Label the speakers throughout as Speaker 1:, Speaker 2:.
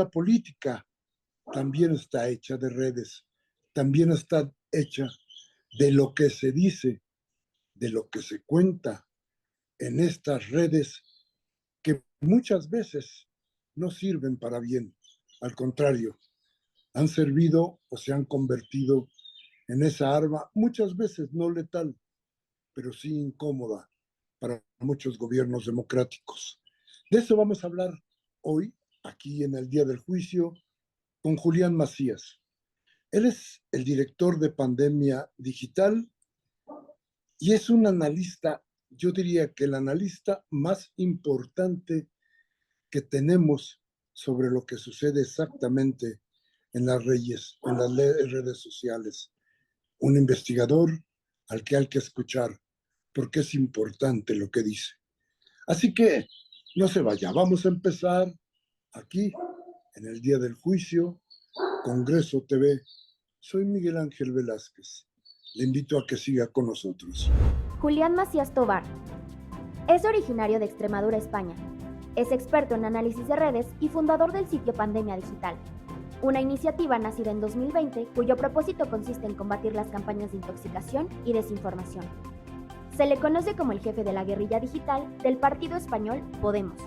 Speaker 1: la política también está hecha de redes, también está hecha de lo que se dice, de lo que se cuenta en estas redes que muchas veces no sirven para bien. Al contrario, han servido o se han convertido en esa arma, muchas veces no letal, pero sí incómoda para muchos gobiernos democráticos. De eso vamos a hablar hoy, aquí en el Día del Juicio, con Julián Macías. Él es el director de Pandemia Digital y es un analista, yo diría que el analista más importante que tenemos sobre lo que sucede exactamente en las redes sociales. Un investigador al que hay que escuchar porque es importante lo que dice. Así que no se vaya, vamos a empezar aquí en el Día del Juicio, Congreso TV. Soy Miguel Ángel Velázquez. Le invito a que siga con nosotros.
Speaker 2: Julián Macías Tobar es originario de Extremadura, España. Es experto en análisis de redes y fundador del sitio Pandemia Digital, una iniciativa nacida en 2020 cuyo propósito consiste en combatir las campañas de intoxicación y desinformación. Se le conoce como el jefe de la guerrilla digital del partido español Podemos.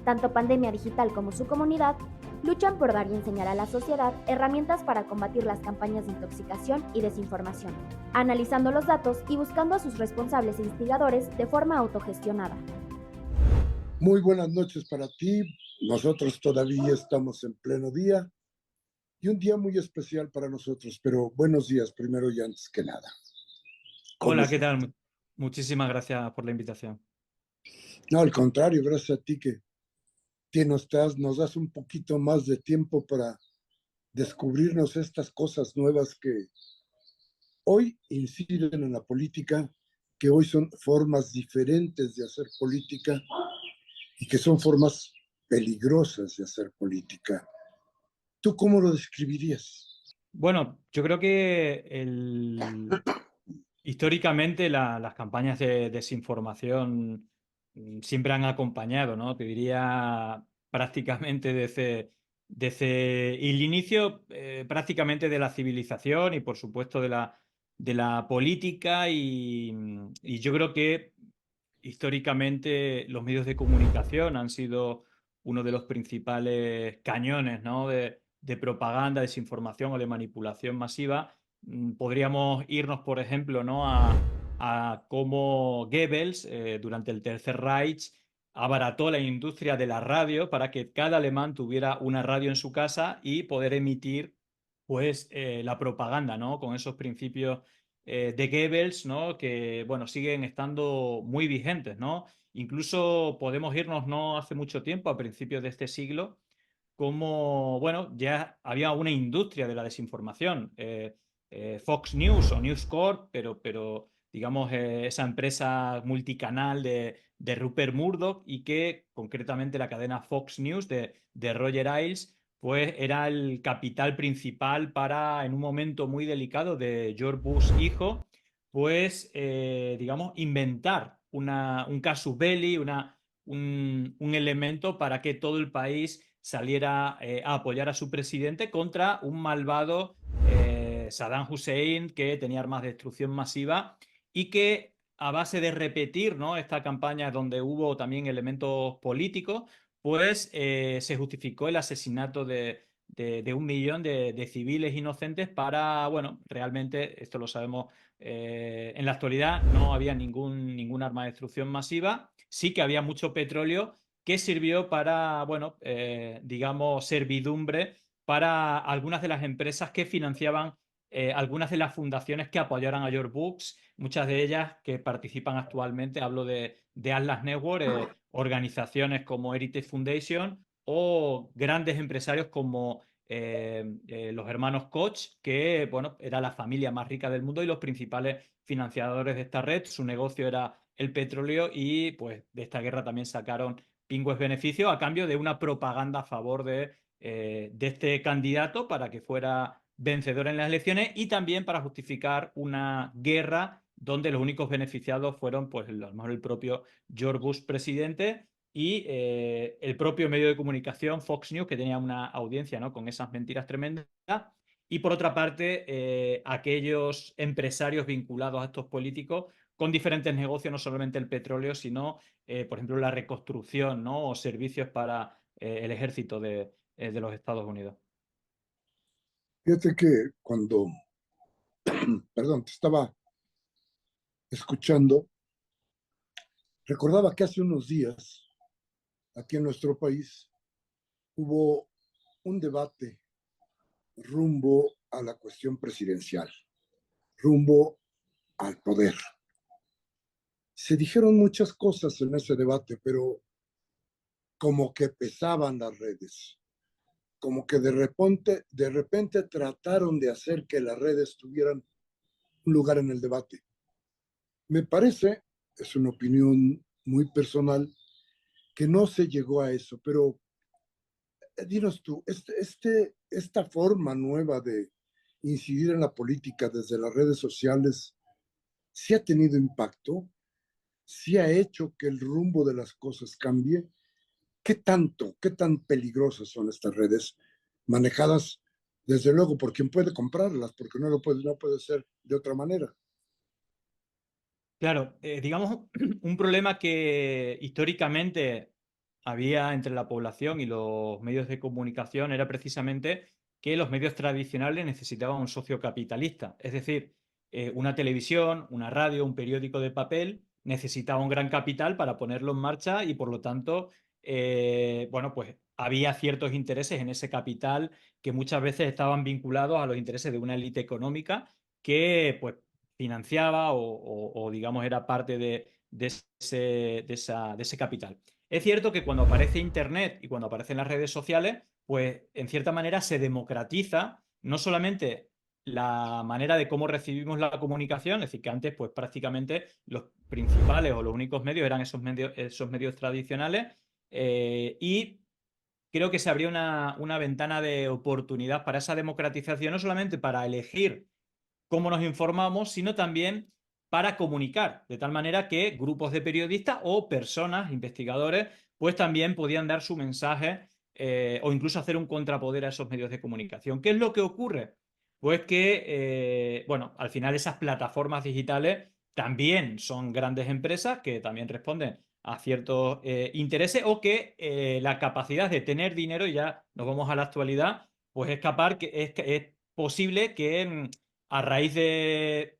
Speaker 2: Tanto Pandemia Digital como su comunidad luchan por dar y enseñar a la sociedad herramientas para combatir las campañas de intoxicación y desinformación, analizando los datos y buscando a sus responsables e instigadores de forma autogestionada.
Speaker 1: Muy buenas noches para ti. Nosotros todavía estamos en pleno día y un día muy especial para nosotros, pero buenos días primero y antes que nada.
Speaker 3: Hola, ¿qué tal? Muchísimas gracias por la invitación.
Speaker 1: No, al contrario, gracias a ti que nos das un poquito más de tiempo para descubrirnos estas cosas nuevas que hoy inciden en la política, que hoy son formas diferentes de hacer política y que son formas peligrosas de hacer política. ¿Tú cómo lo describirías?
Speaker 3: Bueno, yo creo que históricamente las campañas de desinformación siempre han acompañado, ¿no? Te diría prácticamente desde el inicio prácticamente de la civilización y por supuesto de la política y yo creo que históricamente los medios de comunicación han sido uno de los principales cañones, ¿no? de propaganda, desinformación o de manipulación masiva. Podríamos irnos, por ejemplo, ¿no? a cómo Goebbels, durante el Tercer Reich, abarató la industria de la radio para que cada alemán tuviera una radio en su casa y poder emitir pues, la propaganda, ¿no? Con esos principios de Goebbels, ¿no? Que bueno, siguen estando muy vigentes, ¿no? Incluso podemos irnos no hace mucho tiempo, a principios de este siglo, como bueno, ya había una industria de la desinformación. Fox News o News Corp, pero digamos esa empresa multicanal de Rupert Murdoch y que concretamente la cadena Fox News de Roger Ailes pues era el capital principal para, en un momento muy delicado de George Bush hijo, pues, digamos, inventar un casus belli, un elemento para que todo el país saliera a apoyar a su presidente contra un malvado Saddam Hussein que tenía armas de destrucción masiva y que a base de repetir, ¿no? Esta campaña donde hubo también elementos políticos, pues se justificó el asesinato de 1 millón de civiles inocentes para, bueno, realmente, esto lo sabemos, en la actualidad no había ningún arma de destrucción masiva, sí que había mucho petróleo que sirvió para, bueno, digamos, servidumbre para algunas de las empresas que financiaban algunas de las fundaciones que apoyaron a George Bush, muchas de ellas que participan actualmente, hablo de Atlas Network, organizaciones como Heritage Foundation o grandes empresarios como los hermanos Koch, que bueno, era la familia más rica del mundo y los principales financiadores de esta red. Su negocio era el petróleo y pues de esta guerra también sacaron pingües beneficios a cambio de una propaganda a favor de este candidato para que fuera vencedor en las elecciones y también para justificar una guerra donde los únicos beneficiados fueron, pues, a lo mejor el propio George Bush presidente y el propio medio de comunicación, Fox News, que tenía una audiencia, ¿no?, con esas mentiras tremendas. Y por otra parte, aquellos empresarios vinculados a estos políticos con diferentes negocios, no solamente el petróleo, sino, por ejemplo, la reconstrucción, ¿no?, o servicios para el ejército de los Estados Unidos.
Speaker 1: Fíjate que cuando, perdón, te estaba escuchando, recordaba que hace unos días, aquí en nuestro país, hubo un debate rumbo a la cuestión presidencial, rumbo al poder. Se dijeron muchas cosas en ese debate, pero como que pesaban las redes, como que de repente trataron de hacer que las redes tuvieran un lugar en el debate. Me parece, es una opinión muy personal, que no se llegó a eso, pero dinos tú, esta forma nueva de incidir en la política desde las redes sociales, ¿sí ha tenido impacto? ¿Sí ha hecho que el rumbo de las cosas cambie? Qué tan peligrosas son estas redes manejadas, desde luego, por quien puede comprarlas, porque no puede ser de otra manera?
Speaker 3: Claro, digamos, un problema que históricamente había entre la población y los medios de comunicación era precisamente que los medios tradicionales necesitaban un socio capitalista. Es decir, una televisión, una radio, un periódico de papel necesitaba un gran capital para ponerlo en marcha y por lo tanto, bueno, pues había ciertos intereses en ese capital que muchas veces estaban vinculados a los intereses de una élite económica que, pues, financiaba o, digamos, era parte de ese capital. Es cierto que cuando aparece Internet y cuando aparecen las redes sociales, pues en cierta manera se democratiza no solamente la manera de cómo recibimos la comunicación, es decir, que antes pues prácticamente los principales o los únicos medios eran esos medios tradicionales, y creo que se abrió una ventana de oportunidad para esa democratización, no solamente para elegir cómo nos informamos, sino también para comunicar, de tal manera que grupos de periodistas o personas, investigadores, pues también podían dar su mensaje, o incluso hacer un contrapoder a esos medios de comunicación. ¿Qué es lo que ocurre? Pues que, bueno, al final esas plataformas digitales también son grandes empresas que también responden a ciertos intereses o que la capacidad de tener dinero, y ya nos vamos a la actualidad, pues es posible que a raíz de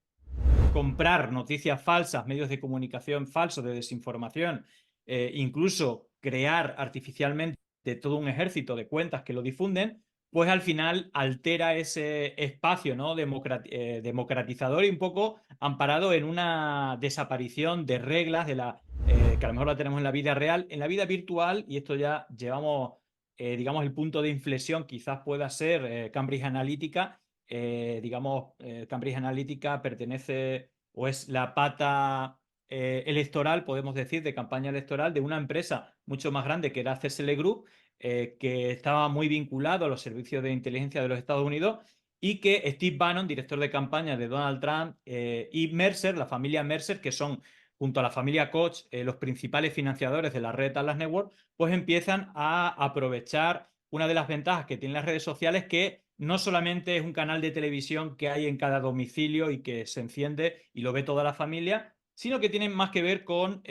Speaker 3: comprar noticias falsas, medios de comunicación falsos, de desinformación, incluso crear artificialmente todo un ejército de cuentas que lo difunden, pues al final altera ese espacio, ¿no?, democratizador y un poco amparado en una desaparición de reglas que a lo mejor la tenemos en la vida real, en la vida virtual, y esto ya llevamos, digamos, el punto de inflexión quizás pueda ser Cambridge Analytica. Digamos, Cambridge Analytica pertenece o es la pata electoral, podemos decir, de campaña electoral de una empresa mucho más grande que era CSL Group, que estaba muy vinculado a los servicios de inteligencia de los Estados Unidos, y que Steve Bannon, director de campaña de Donald Trump, y Mercer, la familia Mercer, que son junto a la familia Koch los principales financiadores de la red Atlas Network, pues empiezan a aprovechar una de las ventajas que tienen las redes sociales, que no solamente es un canal de televisión que hay en cada domicilio y que se enciende y lo ve toda la familia, sino que tienen más que ver con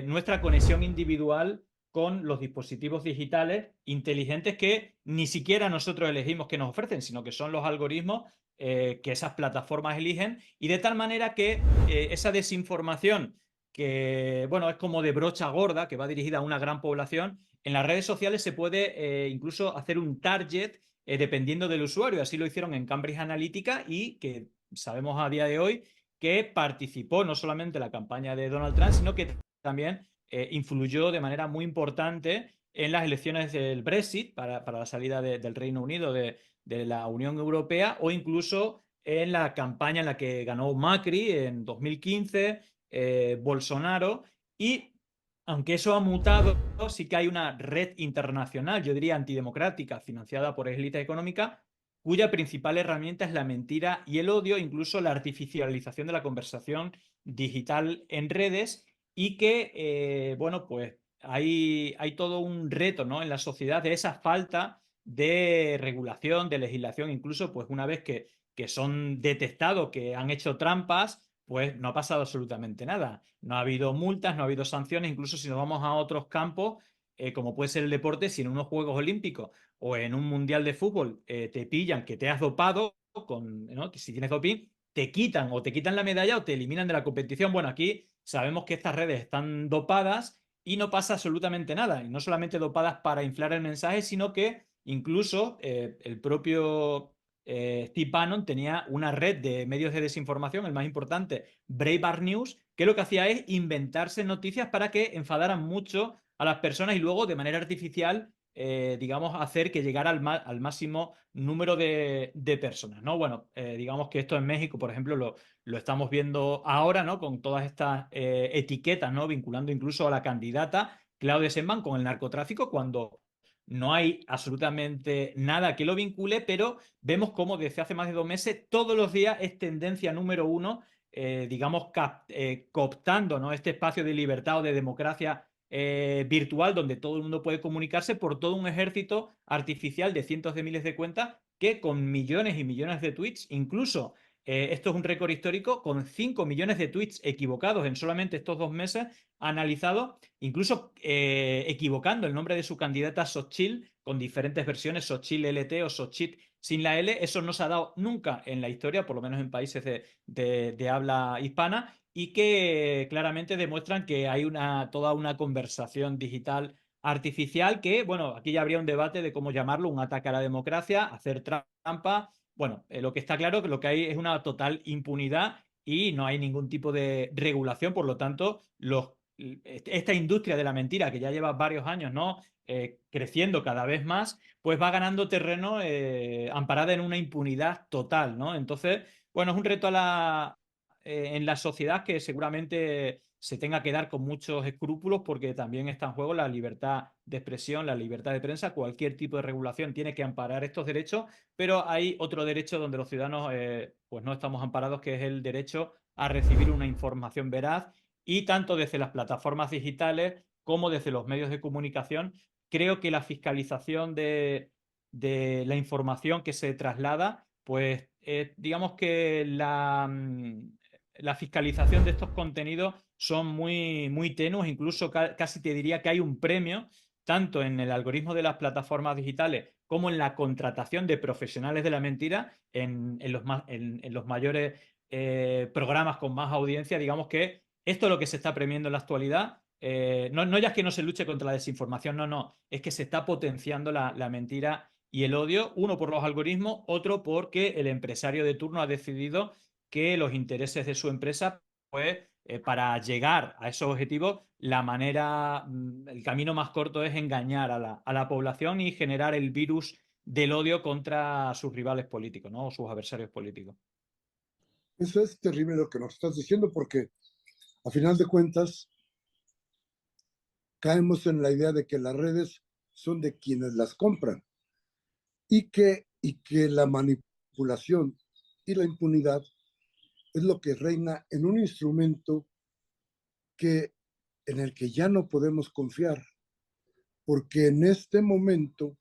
Speaker 3: nuestra conexión individual con los dispositivos digitales inteligentes que ni siquiera nosotros elegimos que nos ofrecen, sino que son los algoritmos que esas plataformas eligen, y de tal manera que esa desinformación, que bueno, es como de brocha gorda, que va dirigida a una gran población, en las redes sociales se puede incluso hacer un target dependiendo del usuario. Así lo hicieron en Cambridge Analytica, y que sabemos a día de hoy que participó no solamente en la campaña de Donald Trump, sino que también influyó de manera muy importante en las elecciones del Brexit para la salida del Reino Unido de la Unión Europea, o incluso en la campaña en la que ganó Macri en 2015, Bolsonaro. Y aunque eso ha mutado, sí que hay una red internacional, yo diría antidemocrática, financiada por élites económicas, cuya principal herramienta es la mentira y el odio, incluso la artificialización de la conversación digital en redes, y que, bueno, pues hay todo un reto, ¿no?, en la sociedad de esa falta de regulación, de legislación, incluso pues una vez que son detectados que han hecho trampas, pues no ha pasado absolutamente nada. No ha habido multas, no ha habido sanciones, incluso si nos vamos a otros campos, como puede ser el deporte, si en unos Juegos Olímpicos o en un Mundial de Fútbol te pillan que te has dopado, ¿no?, si tienes doping, te quitan la medalla o te eliminan de la competición. Bueno, aquí sabemos que estas redes están dopadas y no pasa absolutamente nada. Y no solamente dopadas para inflar el mensaje, sino que incluso el propio Steve Bannon tenía una red de medios de desinformación, el más importante, Breitbart News, que lo que hacía es inventarse noticias para que enfadaran mucho a las personas y luego de manera artificial, digamos, hacer que llegara al máximo número de personas, ¿no? Bueno, digamos que esto en México, por ejemplo, lo estamos viendo ahora, ¿no?, con todas estas etiquetas, ¿no?, vinculando incluso a la candidata Claudia Sheinbaum con el narcotráfico, cuando no hay absolutamente nada que lo vincule, pero vemos cómo desde hace más de 2 meses, todos los días es tendencia número uno, digamos, cooptando, ¿no?, este espacio de libertad o de democracia virtual donde todo el mundo puede comunicarse por todo un ejército artificial de cientos de miles de cuentas que con millones y millones de tweets, incluso esto es un récord histórico, con 5 millones de tweets equivocados en solamente estos 2 meses, analizado, incluso equivocando el nombre de su candidata Xochitl con diferentes versiones, Xochitl LT o Xochitl sin la L. Eso no se ha dado nunca en la historia, por lo menos en países de habla hispana, y que claramente demuestran que hay toda una conversación digital artificial que, bueno, aquí ya habría un debate de cómo llamarlo, un ataque a la democracia, hacer trampa. Bueno, lo que está claro es que lo que hay es una total impunidad y no hay ningún tipo de regulación, por lo tanto, esta industria de la mentira que ya lleva varios años, ¿no?, creciendo cada vez más, pues va ganando terreno amparada en una impunidad total, ¿no? Entonces, bueno, es un reto en la sociedad que seguramente se tenga que dar con muchos escrúpulos, porque también está en juego la libertad de expresión, la libertad de prensa. Cualquier tipo de regulación tiene que amparar estos derechos, pero hay otro derecho donde los ciudadanos pues no estamos amparados, que es el derecho a recibir una información veraz, y tanto desde las plataformas digitales como desde los medios de comunicación, creo que la fiscalización de la información que se traslada, pues digamos que la fiscalización de estos contenidos son muy, muy tenues, incluso casi te diría que hay un premio tanto en el algoritmo de las plataformas digitales como en la contratación de profesionales de la mentira en los mayores programas con más audiencia. Digamos que esto es lo que se está premiando en la actualidad. No ya es que no se luche contra la desinformación, no, es que se está potenciando la mentira y el odio, uno por los algoritmos, otro porque el empresario de turno ha decidido que los intereses de su empresa, pues para llegar a esos objetivos, el camino más corto es engañar a la población y generar el virus del odio contra sus rivales políticos, ¿no?, o sus adversarios políticos.
Speaker 1: Eso es terrible lo que nos estás diciendo, porque a final de cuentas caemos en la idea de que las redes son de quienes las compran y que la manipulación y la impunidad es lo que reina en un instrumento en el que ya no podemos confiar, porque en este momento,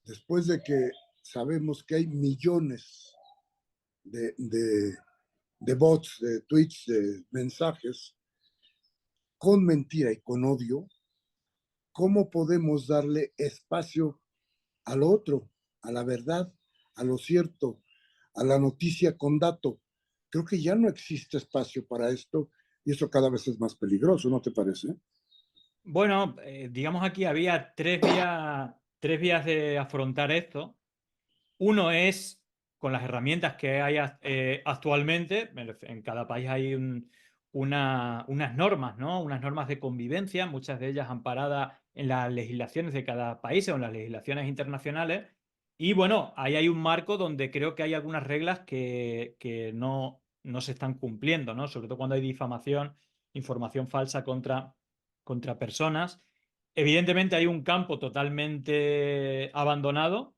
Speaker 1: después de que sabemos que hay millones de bots, de tweets, de mensajes con mentira y con odio, ¿cómo podemos darle espacio al otro, a la verdad, a lo cierto, a la noticia con dato? Creo que ya no existe espacio para esto y eso cada vez es más peligroso, ¿no te parece?
Speaker 3: Bueno, digamos aquí había tres vías de afrontar esto. Uno es con las herramientas que hay actualmente. En cada país hay unas normas, ¿no?, unas normas de convivencia, muchas de ellas amparadas en las legislaciones de cada país o en las legislaciones internacionales. Y bueno, ahí hay un marco donde creo que hay algunas reglas que no se están cumpliendo, ¿no?, sobre todo cuando hay difamación, información falsa contra personas. Evidentemente hay un campo totalmente abandonado,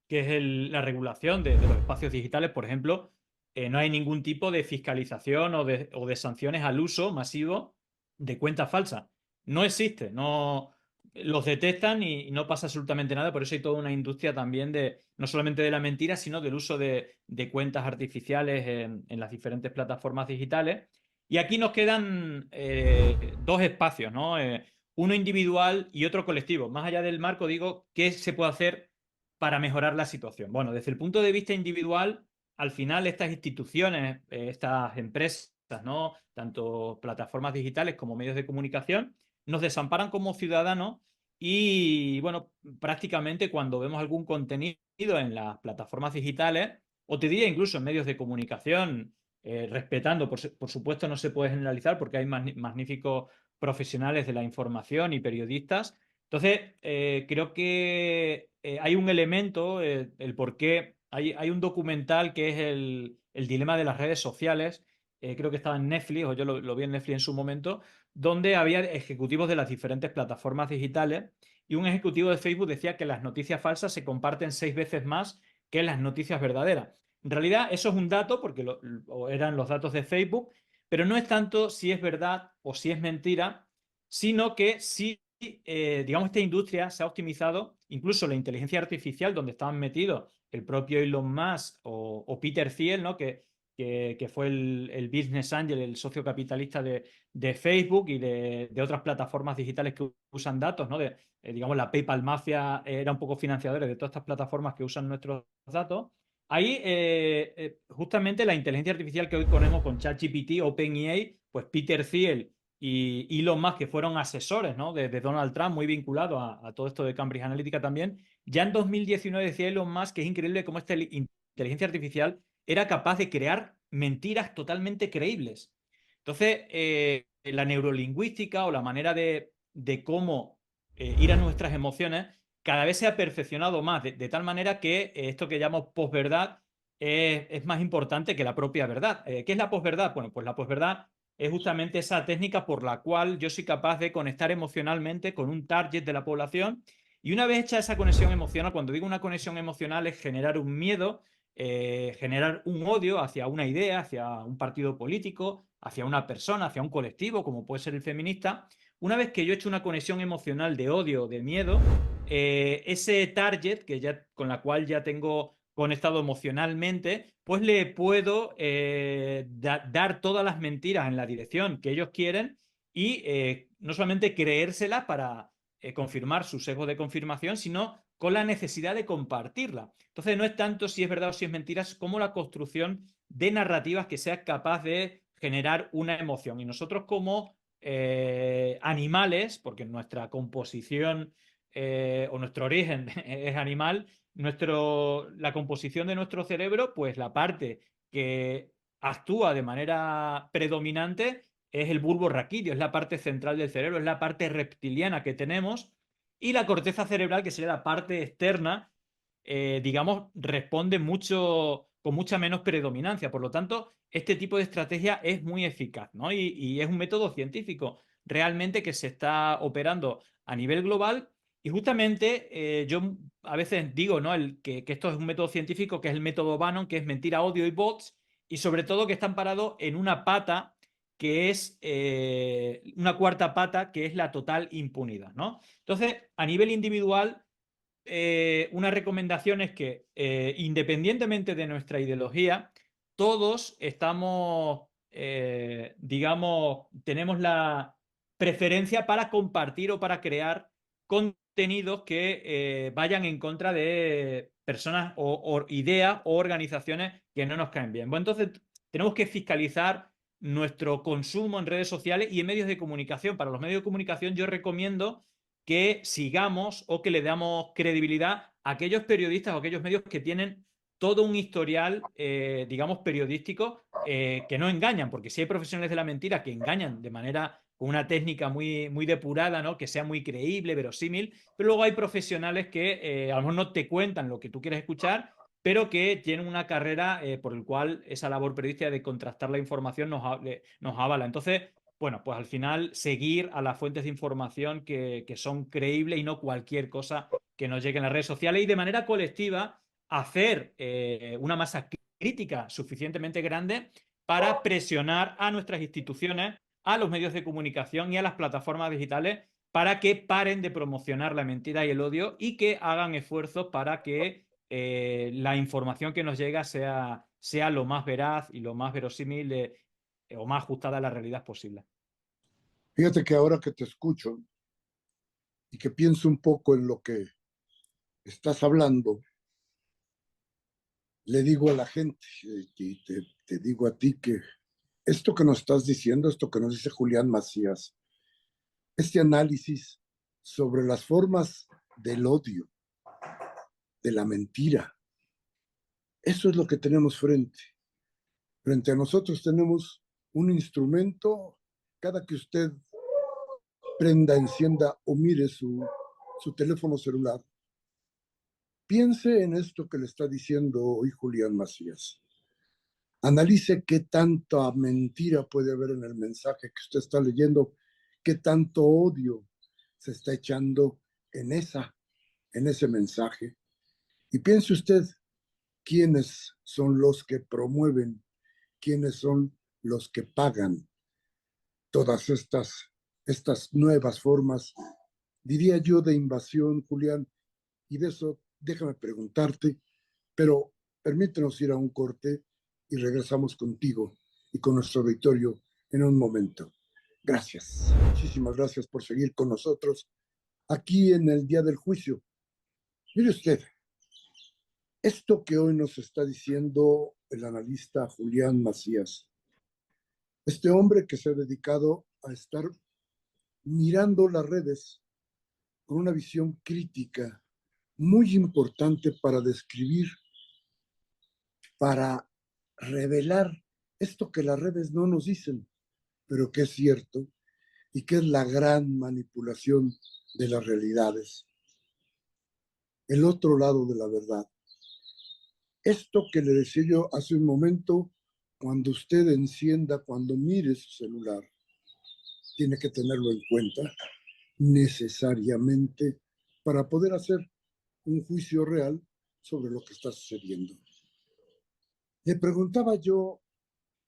Speaker 3: que es la regulación de los espacios digitales. Por ejemplo, no hay ningún tipo de fiscalización o de sanciones al uso masivo de cuentas falsas. no existe, no los detectan y no pasa absolutamente nada. Por eso hay toda una industria también de, no solamente de la mentira, sino del uso de cuentas artificiales en las diferentes plataformas digitales. Y aquí nos quedan dos espacios, ¿no? Uno individual y otro colectivo. Más allá del marco, digo, ¿qué se puede hacer para mejorar la situación? Bueno, desde el punto de vista individual, al final estas instituciones, estas empresas, ¿no? Tanto plataformas digitales como medios de comunicación, nos desamparan como ciudadanos y, bueno, prácticamente cuando vemos algún contenido en las plataformas digitales, o te diría incluso en medios de comunicación, respetando, por supuesto no se puede generalizar porque hay magníficos profesionales de la información y periodistas. Entonces, creo que hay un elemento, el por qué, hay un documental que es el dilema de las redes sociales, creo que estaba en Netflix, o yo lo vi en Netflix en su momento, donde había ejecutivos de las diferentes plataformas digitales y un ejecutivo de Facebook decía que las noticias falsas se comparten 6 veces más que las noticias verdaderas. En realidad, eso es un dato, porque o eran los datos de Facebook, pero no es tanto si es verdad o si es mentira, sino que si, digamos, esta industria se ha optimizado, incluso la inteligencia artificial, donde estaban metidos el propio Elon Musk o Peter Thiel, ¿no? Que fue el business angel, el socio capitalista de Facebook y de otras plataformas digitales que usan datos, ¿no? Digamos, la PayPal Mafia era un poco financiadora de todas estas plataformas que usan nuestros datos. Ahí, justamente la inteligencia artificial que hoy ponemos con ChatGPT, OpenAI, pues Peter Thiel y Elon Musk, que fueron asesores, ¿no? de Donald Trump, muy vinculados a todo esto de Cambridge Analytica también. Ya en 2019 decía Elon Musk que es increíble cómo esta inteligencia artificial era capaz de crear mentiras totalmente creíbles. Entonces, la neurolingüística o la manera de cómo ir a nuestras emociones cada vez se ha perfeccionado más, de tal manera que esto que llamamos posverdad es más importante que la propia verdad. ¿Qué es la posverdad? Bueno, pues la posverdad es justamente esa técnica por la cual yo soy capaz de conectar emocionalmente con un target de la población. Y una vez hecha esa conexión emocional, cuando digo una conexión emocional es generar un miedo, generar un odio hacia una idea, hacia un partido político, hacia una persona, hacia un colectivo, como puede ser el feminista. Una vez que yo he hecho una conexión emocional de odio, de miedo, ese target con la cual ya tengo conectado emocionalmente, pues le puedo dar todas las mentiras en la dirección que ellos quieren y no solamente creérselas para confirmar su sesgo de confirmación, sino con la necesidad de compartirla. Entonces no es tanto si es verdad o si es mentira, es como la construcción de narrativas que sea capaz de generar una emoción. Y nosotros como animales, porque nuestra composición o nuestro origen es animal, la composición de nuestro cerebro, pues la parte que actúa de manera predominante es el bulbo raquídeo, es la parte central del cerebro, es la parte reptiliana que tenemos, y la corteza cerebral, que sería la parte externa, digamos, responde mucho, con mucha menos predominancia. Por lo tanto, este tipo de estrategia es muy eficaz, ¿no? Y es un método científico realmente que se está operando a nivel global. Y justamente yo a veces digo, ¿no? Que esto es un método científico, que es el método Bannon, que es mentira, odio y bots, y sobre todo que están parados en una pata que es una cuarta pata, que es la total impunidad, ¿no? Entonces, a nivel individual, una recomendación es que, independientemente de nuestra ideología, todos estamos, digamos, tenemos la preferencia para compartir o para crear contenidos que vayan en contra de personas o ideas o organizaciones que no nos caen bien. Bueno, entonces tenemos que fiscalizar nuestro consumo en redes sociales y en medios de comunicación. Para los medios de comunicación yo recomiendo que sigamos o que le damos credibilidad a aquellos periodistas o aquellos medios que tienen todo un historial, digamos, periodístico, que no engañan, porque si hay profesionales de la mentira que engañan de manera, con una técnica muy, muy depurada, ¿no? Que sea muy creíble, verosímil, pero luego hay profesionales que a lo mejor no te cuentan lo que tú quieres escuchar, pero que tienen una carrera por el cual esa labor periodística de contrastar la información nos avala. Entonces, bueno, pues al final seguir a las fuentes de información que son creíbles y no cualquier cosa que nos llegue en las redes sociales, y de manera colectiva hacer una masa crítica suficientemente grande para presionar a nuestras instituciones a los medios de comunicación y a las plataformas digitales para que paren de promocionar la mentira y el odio y que hagan esfuerzos para que la información que nos llega sea lo más veraz y lo más verosímil o más ajustada a la realidad posible.
Speaker 1: Fíjate que ahora que te escucho y que pienso un poco en lo que estás hablando, le digo a la gente y te digo a ti que esto que nos estás diciendo, esto que nos dice Julián Macías, este análisis sobre las formas del odio, de la mentira, eso es lo que tenemos frente. Frente a nosotros tenemos un instrumento, cada que usted prenda, encienda o mire su teléfono celular, piense en esto que le está diciendo hoy Julián Macías. Analice qué tanta mentira puede haber en el mensaje que usted está leyendo, qué tanto odio se está echando en ese mensaje. Y piense usted quiénes son los que promueven, quiénes son los que pagan todas estas nuevas formas, diría yo, de invasión, Julián. Y de eso déjame preguntarte, pero permítenos ir a un corte y regresamos contigo y con nuestro auditorio en un momento. Gracias. Muchísimas gracias por seguir con nosotros aquí en el día del juicio. Mire usted, esto que hoy nos está diciendo el analista Julián Macías, este hombre que se ha dedicado a estar mirando las redes con una visión crítica muy importante para describir, para revelar esto que las redes no nos dicen, pero que es cierto y que es la gran manipulación de las realidades. El otro lado de la verdad. Esto que le decía yo hace un momento, cuando usted encienda, cuando mire su celular, tiene que tenerlo en cuenta necesariamente para poder hacer un juicio real sobre lo que está sucediendo. Le preguntaba yo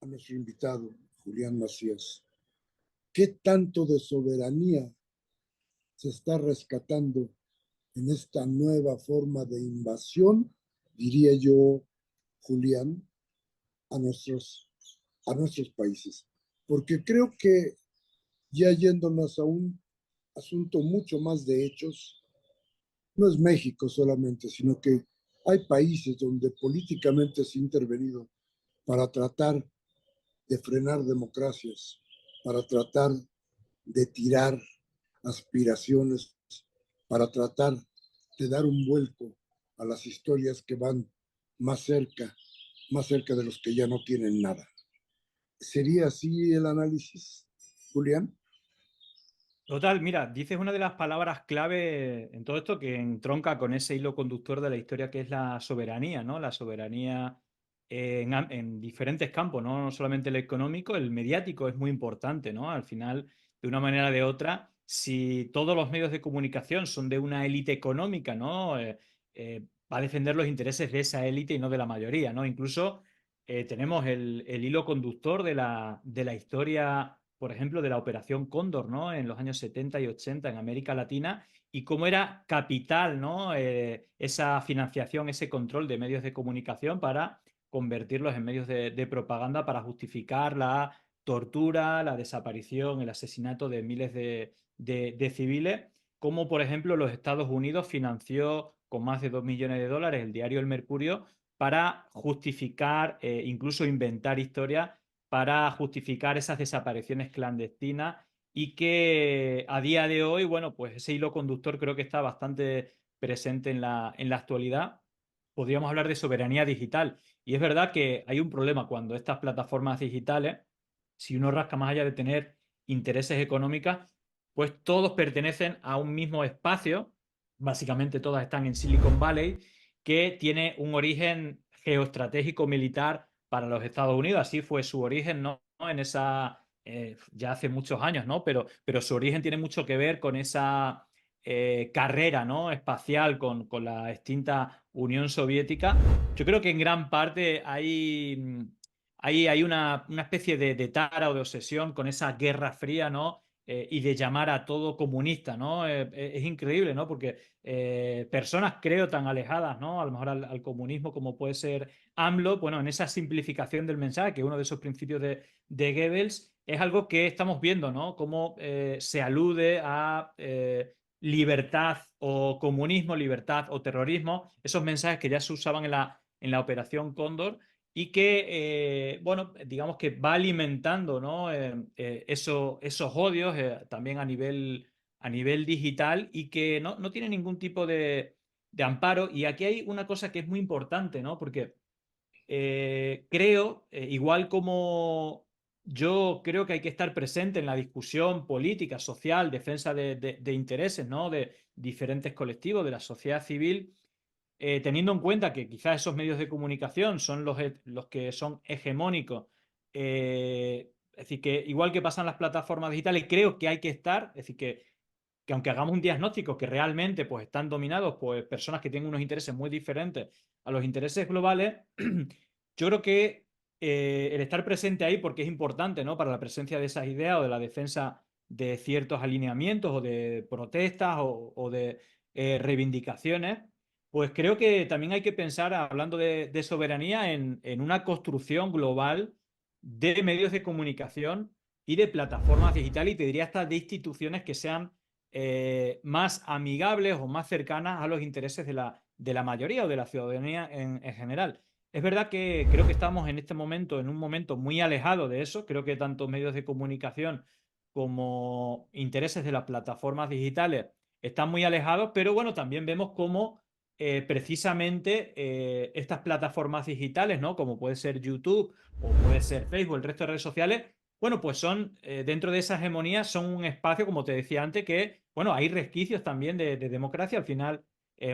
Speaker 1: a nuestro invitado, Julián Macías, ¿qué tanto de soberanía se está rescatando en esta nueva forma de invasión, diría yo, Julián, a nuestros países? Porque creo que ya yéndonos a un asunto mucho más de hechos, no es México solamente, sino que hay países donde políticamente se ha intervenido para tratar de frenar democracias, para tratar de tirar aspiraciones, para tratar de dar un vuelco a las historias que van más cerca de los que ya no tienen nada. ¿Sería así el análisis, Julián?
Speaker 3: Total, mira, dices una de las palabras clave en todo esto que entronca con ese hilo conductor de la historia que es la soberanía, ¿no? La soberanía en diferentes campos, ¿no? No solamente el económico, el mediático es muy importante, ¿no? Al final, de una manera o de otra, si todos los medios de comunicación son de una élite económica, ¿no? Va a defender los intereses de esa élite y no de la mayoría, ¿no? Incluso tenemos el hilo conductor de la historia, por ejemplo, de la Operación Cóndor, ¿no? En los años 70 y 80 en América Latina, y cómo era capital, ¿no? Esa financiación, ese control de medios de comunicación para convertirlos en medios de propaganda para justificar la tortura, la desaparición, el asesinato de miles de civiles, como por ejemplo los Estados Unidos financió con más de 2 millones de dólares el diario El Mercurio para justificar, incluso inventar historias para justificar esas desapariciones clandestinas y que a día de hoy, bueno, pues ese hilo conductor creo que está bastante presente en la actualidad. Podríamos hablar de soberanía digital. Y es verdad que hay un problema cuando estas plataformas digitales, si uno rasca más allá de tener intereses económicos, pues todos pertenecen a un mismo espacio, básicamente todas están en Silicon Valley, que tiene un origen geoestratégico militar para los Estados Unidos. Así fue su origen, ¿no? En esa, ya hace muchos años, ¿no? Pero su origen tiene mucho que ver con esa carrera, ¿no? Espacial con la extinta Unión Soviética. Yo creo que en gran parte hay una especie de tara o de obsesión con esa guerra fría, ¿no? Y de llamar a todo comunista, ¿no? Es increíble, ¿no? Porque personas, creo, tan alejadas, ¿no? A lo mejor al comunismo como puede ser AMLO, bueno, en esa simplificación del mensaje, que es uno de esos principios de Goebbels, es algo que estamos viendo, ¿no? Cómo se alude a libertad o comunismo, libertad o terrorismo, esos mensajes que ya se usaban en la Operación Cóndor y que, bueno, digamos que va alimentando, ¿no? Esos odios también a nivel digital y que no tiene ningún tipo de amparo. Y aquí hay una cosa que es muy importante, ¿no? Porque creo, igual como yo creo que hay que estar presente en la discusión política, social, defensa de intereses, ¿no? De diferentes colectivos, de la sociedad civil, teniendo en cuenta que quizás esos medios de comunicación son los que son hegemónicos, es decir, que igual que pasan las plataformas digitales, creo que hay que estar, es decir, que aunque hagamos un diagnóstico que realmente pues, están dominados por personas que tienen unos intereses muy diferentes a los intereses globales, yo creo que el estar presente ahí, porque es importante, ¿no? Para la presencia de esas ideas o de la defensa de ciertos alineamientos o de protestas o de reivindicaciones, pues creo que también hay que pensar, hablando de soberanía, en una construcción global de medios de comunicación y de plataformas digitales y te diría hasta de instituciones que sean más amigables o más cercanas a los intereses de la mayoría o de la ciudadanía en general. Es verdad que creo que estamos en este momento, en un momento muy alejado de eso. Creo que tanto medios de comunicación como intereses de las plataformas digitales están muy alejados, pero bueno, también vemos cómo precisamente estas plataformas digitales, ¿no? Como puede ser YouTube o puede ser Facebook, el resto de redes sociales, bueno, pues son, dentro de esa hegemonía, son un espacio, como te decía antes, que, bueno, hay resquicios también de democracia. Al final,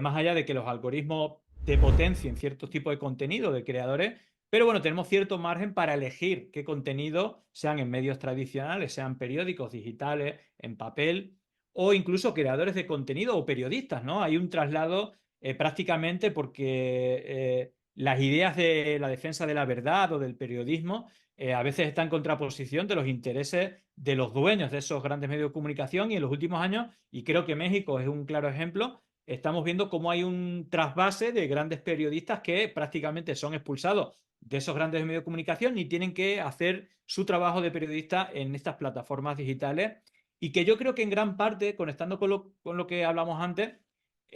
Speaker 3: más allá de que los algoritmos te potencien ciertos tipos de contenido de creadores, pero bueno, tenemos cierto margen para elegir qué contenido, sean en medios tradicionales, sean periódicos, digitales, en papel, o incluso creadores de contenido o periodistas, ¿no? Hay un traslado prácticamente porque las ideas de la defensa de la verdad o del periodismo a veces está en contraposición de los intereses de los dueños de esos grandes medios de comunicación y en los últimos años, y creo que México es un claro ejemplo, estamos viendo cómo hay un trasvase de grandes periodistas que prácticamente son expulsados de esos grandes medios de comunicación y tienen que hacer su trabajo de periodista en estas plataformas digitales y que yo creo que en gran parte, conectando con lo que hablamos antes,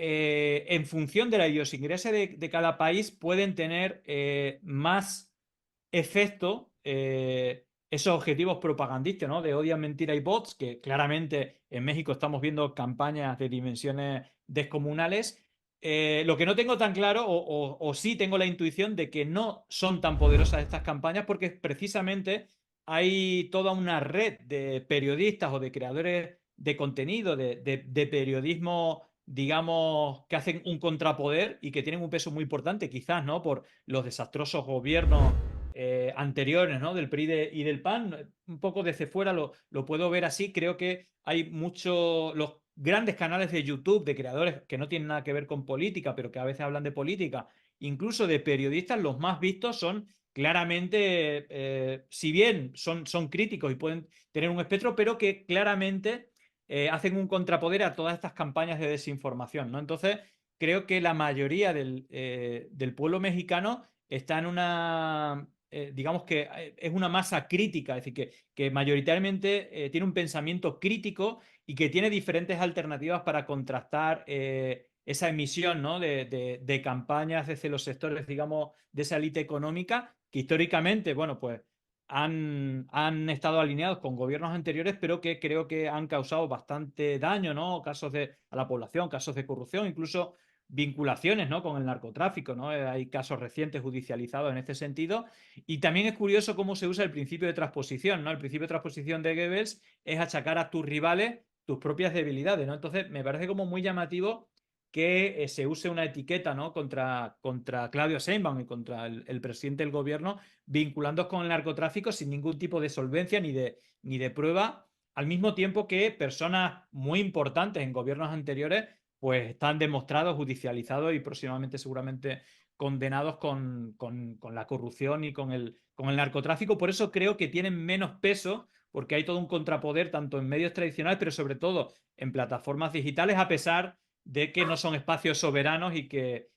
Speaker 3: en función de la idiosincrasia de cada país pueden tener más efecto esos objetivos propagandísticos, ¿no? De odio, mentira y bots, que claramente en México estamos viendo campañas de dimensiones descomunales. Lo que no tengo tan claro, o sí tengo la intuición de que no son tan poderosas estas campañas, porque precisamente hay toda una red de periodistas o de creadores de contenido, de periodismo, digamos, que hacen un contrapoder y que tienen un peso muy importante, quizás, ¿no? Por los desastrosos gobiernos anteriores, ¿no? Del PRI y del PAN. Un poco desde fuera lo puedo ver así. Creo que hay muchos, los grandes canales de YouTube de creadores que no tienen nada que ver con política, pero que a veces hablan de política, incluso de periodistas, los más vistos son claramente, si bien son críticos y pueden tener un espectro, pero que claramente hacen un contrapoder a todas estas campañas de desinformación, ¿no? Entonces, creo que la mayoría del pueblo mexicano está en una, digamos que es una masa crítica, es decir, que mayoritariamente tiene un pensamiento crítico y que tiene diferentes alternativas para contrastar esa emisión, ¿no? de campañas desde los sectores, digamos, de esa élite económica, que históricamente, bueno, pues han estado alineados con gobiernos anteriores, pero que creo que han causado bastante daño, ¿no? Casos a la población, casos de corrupción, incluso vinculaciones, ¿no? Con el narcotráfico, ¿no? Hay casos recientes judicializados en este sentido. Y también es curioso cómo se usa el principio de transposición, ¿no? El principio de transposición de Goebbels es achacar a tus rivales tus propias debilidades, ¿no? Entonces, me parece como muy llamativo que se use una etiqueta, ¿no? contra Claudio Sheinbaum y contra el presidente del gobierno, vinculándoos con el narcotráfico sin ningún tipo de solvencia ni de prueba, al mismo tiempo que personas muy importantes en gobiernos anteriores pues están demostrados, judicializados y próximamente seguramente condenados con la corrupción y con el narcotráfico. Por eso creo que tienen menos peso, porque hay todo un contrapoder tanto en medios tradicionales, pero sobre todo en plataformas digitales, a pesar de que no son espacios soberanos y que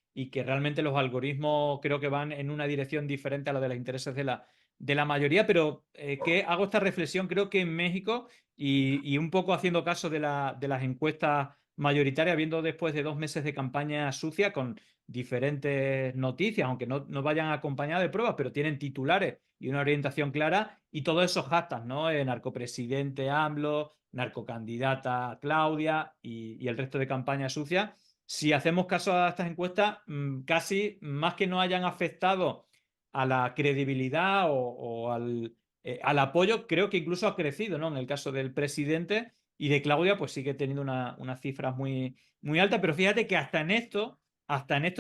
Speaker 3: realmente los algoritmos creo que van en una dirección diferente a la de los intereses de la mayoría. Pero que hago esta reflexión, creo que en México, y un poco haciendo caso de las encuestas mayoritarias, viendo después de 2 meses de campaña sucia con diferentes noticias, aunque no vayan acompañadas de pruebas, pero tienen titulares y una orientación clara, y todos esos hashtags, ¿no? Narcopresidente AMLO, narcocandidata Claudia y el resto de campaña sucia. Si hacemos caso a estas encuestas, casi más que no hayan afectado a la credibilidad o al apoyo, creo que incluso ha crecido, ¿no? En el caso del presidente, y de Claudia, pues sigue teniendo unas cifras muy, muy altas. Pero fíjate que hasta en esto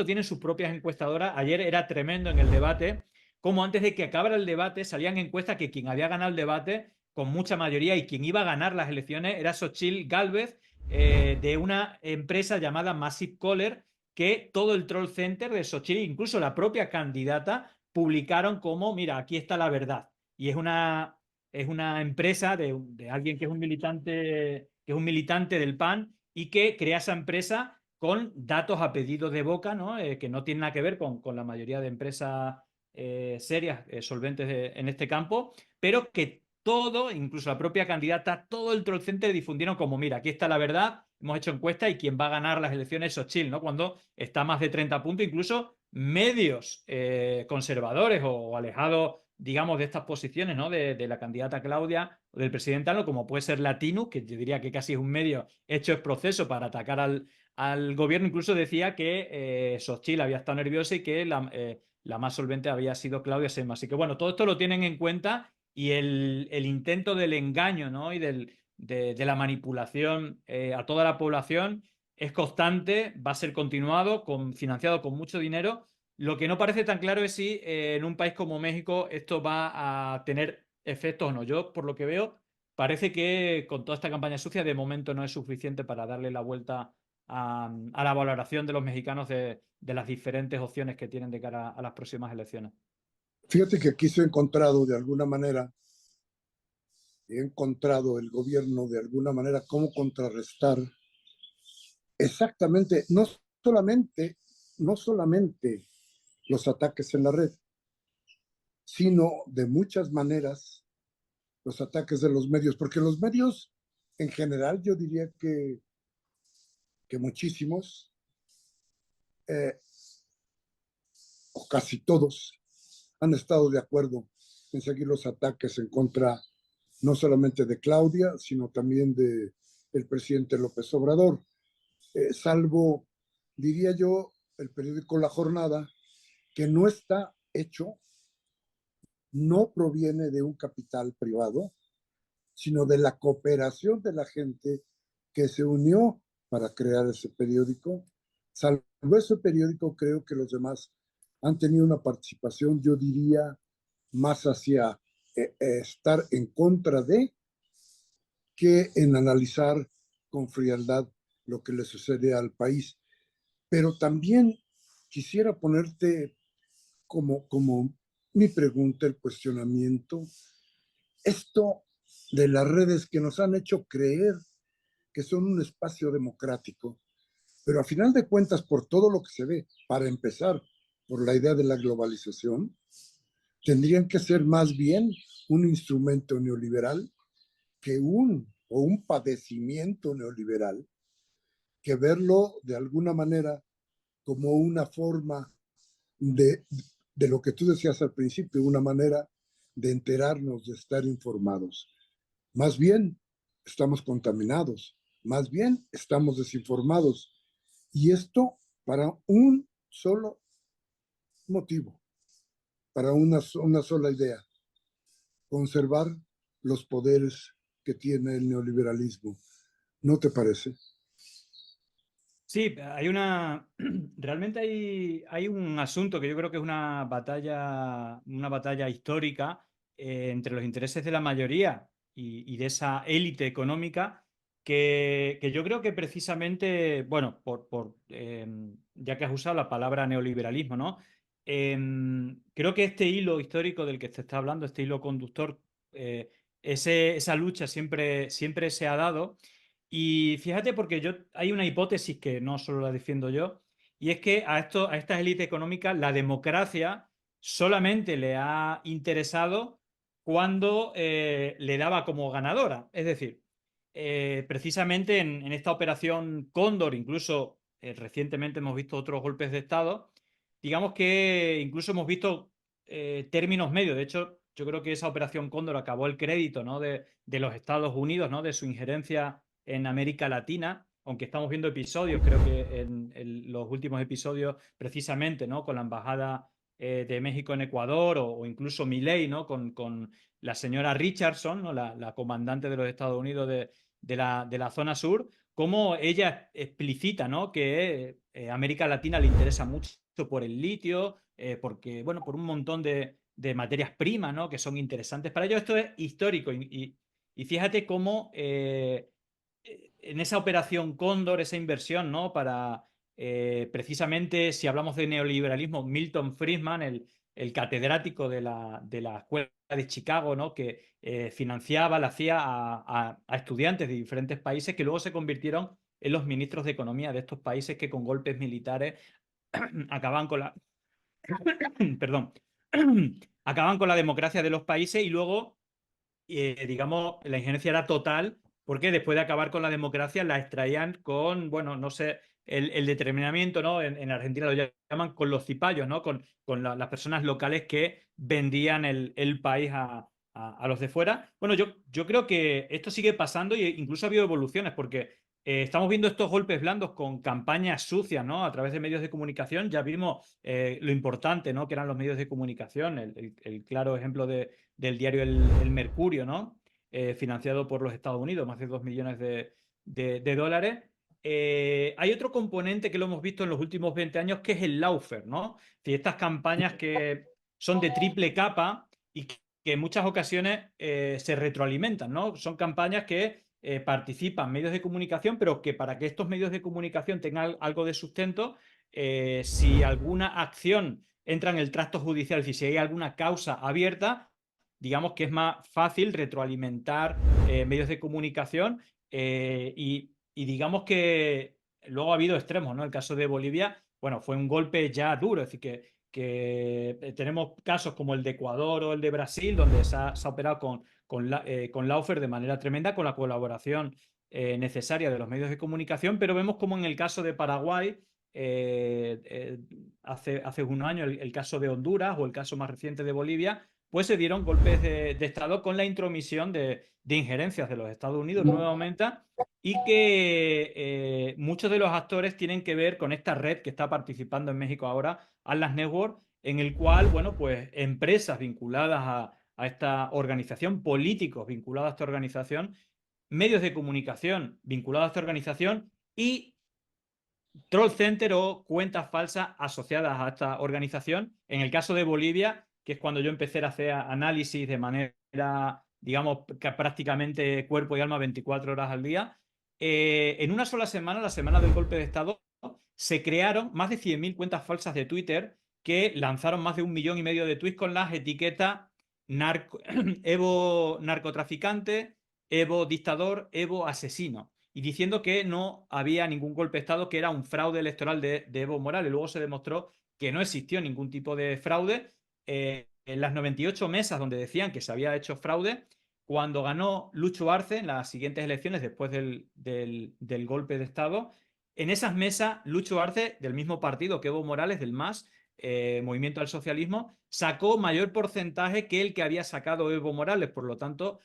Speaker 3: tienen sus propias encuestadoras. Ayer era tremendo en el debate, como antes de que acabara el debate salían encuestas que quien había ganado el debate con mucha mayoría y quien iba a ganar las elecciones era Xochitl Gálvez, de una empresa llamada Massive Caller, que todo el troll center de Xochitl, incluso la propia candidata, publicaron como, mira, aquí está la verdad. Y es una empresa de alguien que es un militante del PAN, y que crea esa empresa con datos a pedido de boca, ¿no? Que no tienen nada que ver con la mayoría de empresas serias, solventes en este campo, pero que todo, incluso la propia candidata, todo el troll center difundieron como, mira, aquí está la verdad, hemos hecho encuesta y quien va a ganar las elecciones es Xochitl, ¿no? Cuando está a más de 30 puntos, incluso medios conservadores o alejados, digamos, de estas posiciones, ¿no? De la candidata Claudia o del presidente AMLO, como puede ser Latinus, que yo diría que casi es un medio hecho es proceso para atacar al gobierno. Incluso decía que Xochitl había estado nerviosa y que la más solvente había sido Claudia Sheinbaum. Así que bueno, todo esto lo tienen en cuenta, y el intento del engaño, ¿no? Y de la manipulación a toda la población es constante, va a ser continuado, financiado con mucho dinero. Lo que no parece tan claro es si en un país como México esto va a tener efectos o no. Yo, por lo que veo, parece que con toda esta campaña sucia de momento no es suficiente para darle la vuelta a la valoración de los mexicanos de las diferentes opciones que tienen de cara a las próximas elecciones.
Speaker 1: Fíjate que aquí se ha encontrado de alguna manera, he encontrado el gobierno de alguna manera cómo contrarrestar exactamente, no solamente los ataques en la red, sino de muchas maneras los ataques de los medios, porque los medios en general yo diría que muchísimos, eh, o casi todos, han estado de acuerdo en seguir los ataques en contra no solamente de Claudia, sino también del presidente López Obrador, salvo, diría yo, el periódico La Jornada, que no está hecho, no proviene de un capital privado, sino de la cooperación de la gente que se unió para crear ese periódico. Salvo ese periódico, creo que los demás han tenido una participación, yo diría, más hacia estar en contra de que en analizar con frialdad lo que le sucede al país. Pero también quisiera ponerte como mi pregunta, el cuestionamiento, esto de las redes que nos han hecho creer que son un espacio democrático, pero a final de cuentas, por todo lo que se ve, para empezar, por la idea de la globalización, tendrían que ser más bien un instrumento neoliberal que un padecimiento neoliberal, que verlo de alguna manera como una forma de lo que tú decías al principio, una manera de enterarnos, de estar informados. Más bien estamos contaminados, más bien estamos desinformados. Y esto para un solo motivo, para una sola idea, conservar los poderes que tiene el neoliberalismo. ¿No te parece?
Speaker 3: Sí, realmente hay un asunto que yo creo que es una batalla histórica entre los intereses de la mayoría y de esa élite económica que yo creo que precisamente, bueno, ya que has usado la palabra neoliberalismo, ¿no? creo que este hilo histórico del que se está hablando, este hilo conductor, esa lucha siempre se ha dado. Y fíjate, porque hay una hipótesis que no solo la defiendo yo, y es que a estas élites económicas la democracia solamente le ha interesado cuando le daba como ganadora. Es decir, precisamente en esta operación Cóndor, incluso recientemente hemos visto otros golpes de Estado, digamos que incluso hemos visto términos medios. De hecho, yo creo que esa operación Cóndor acabó el crédito, ¿no?, de los Estados Unidos, ¿no?, de su injerencia en América Latina, aunque estamos viendo episodios, creo que en los últimos episodios, precisamente, ¿no?, con la embajada de México en Ecuador, o incluso Milei, ¿no?, con la señora Richardson, ¿no?, la comandante de los Estados Unidos de la zona sur, como ella explicita, ¿no?, que América Latina le interesa mucho por el litio, porque, bueno, por un montón de materias primas, ¿no?, que son interesantes para ellos. Esto es histórico, y fíjate cómo en esa operación Cóndor, esa inversión, ¿no?, para precisamente, si hablamos de neoliberalismo, Milton Friedman, el catedrático de la Escuela de Chicago, ¿no?, que financiaba, la hacía a estudiantes de diferentes países que luego se convirtieron en los ministros de Economía de estos países, que con golpes militares acaban con la perdón, acaban con la democracia de los países, y luego, digamos, la injerencia era total, porque después de acabar con la democracia la extraían con, bueno, no sé, el determinamiento, ¿no? En Argentina lo llaman con los cipayos, ¿no? Con las personas locales que vendían el país a los de fuera. Bueno, yo creo que esto sigue pasando, e incluso ha habido evoluciones, porque estamos viendo estos golpes blandos con campañas sucias, ¿no?, a través de medios de comunicación. Ya vimos lo importante, ¿no?, que eran los medios de comunicación. El claro ejemplo del diario El Mercurio, ¿no?, financiado por los Estados Unidos, más de 2 millones de dólares. Hay otro componente que lo hemos visto en los últimos 20 años, que es el lawfare, ¿no? Y estas campañas que son de triple capa y que en muchas ocasiones se retroalimentan, ¿no? Son campañas que participan medios de comunicación, pero que para que estos medios de comunicación tengan algo de sustento, si alguna acción entra en el tracto judicial, es decir, si hay alguna causa abierta, digamos que es más fácil retroalimentar medios de comunicación, y digamos que luego ha habido extremos, ¿no? El caso de Bolivia, bueno, fue un golpe ya duro, es decir, que tenemos casos como el de Ecuador o el de Brasil, donde se ha operado con lawfare de manera tremenda, con la colaboración necesaria de los medios de comunicación, pero vemos como en el caso de Paraguay, hace un año, el caso de Honduras, o el caso más reciente de Bolivia, pues se dieron golpes de Estado con la intromisión de injerencias de los Estados Unidos nuevamente, y que muchos de los actores tienen que ver con esta red que está participando en México ahora, Atlas Network, en el cual, bueno, pues empresas vinculadas a esta organización, políticos vinculados a esta organización, medios de comunicación vinculados a esta organización, y troll center o cuentas falsas asociadas a esta organización. En el caso de Bolivia, que es cuando yo empecé a hacer análisis de manera, digamos, que prácticamente cuerpo y alma 24 horas al día, en una sola semana, la semana del golpe de Estado, se crearon más de 100.000 cuentas falsas de Twitter, que lanzaron más de 1,5 millones de tweets con las etiquetas Evo narcotraficante, Evo dictador, Evo asesino, y diciendo que no había ningún golpe de Estado, que era un fraude electoral de Evo Morales. Luego se demostró que no existió ningún tipo de fraude. En las 98 mesas donde decían que se había hecho fraude, cuando ganó Lucho Arce en las siguientes elecciones, después del golpe de Estado, en esas mesas Lucho Arce, del mismo partido que Evo Morales, del MAS, Movimiento al Socialismo, sacó mayor porcentaje que el que había sacado Evo Morales. Por lo tanto,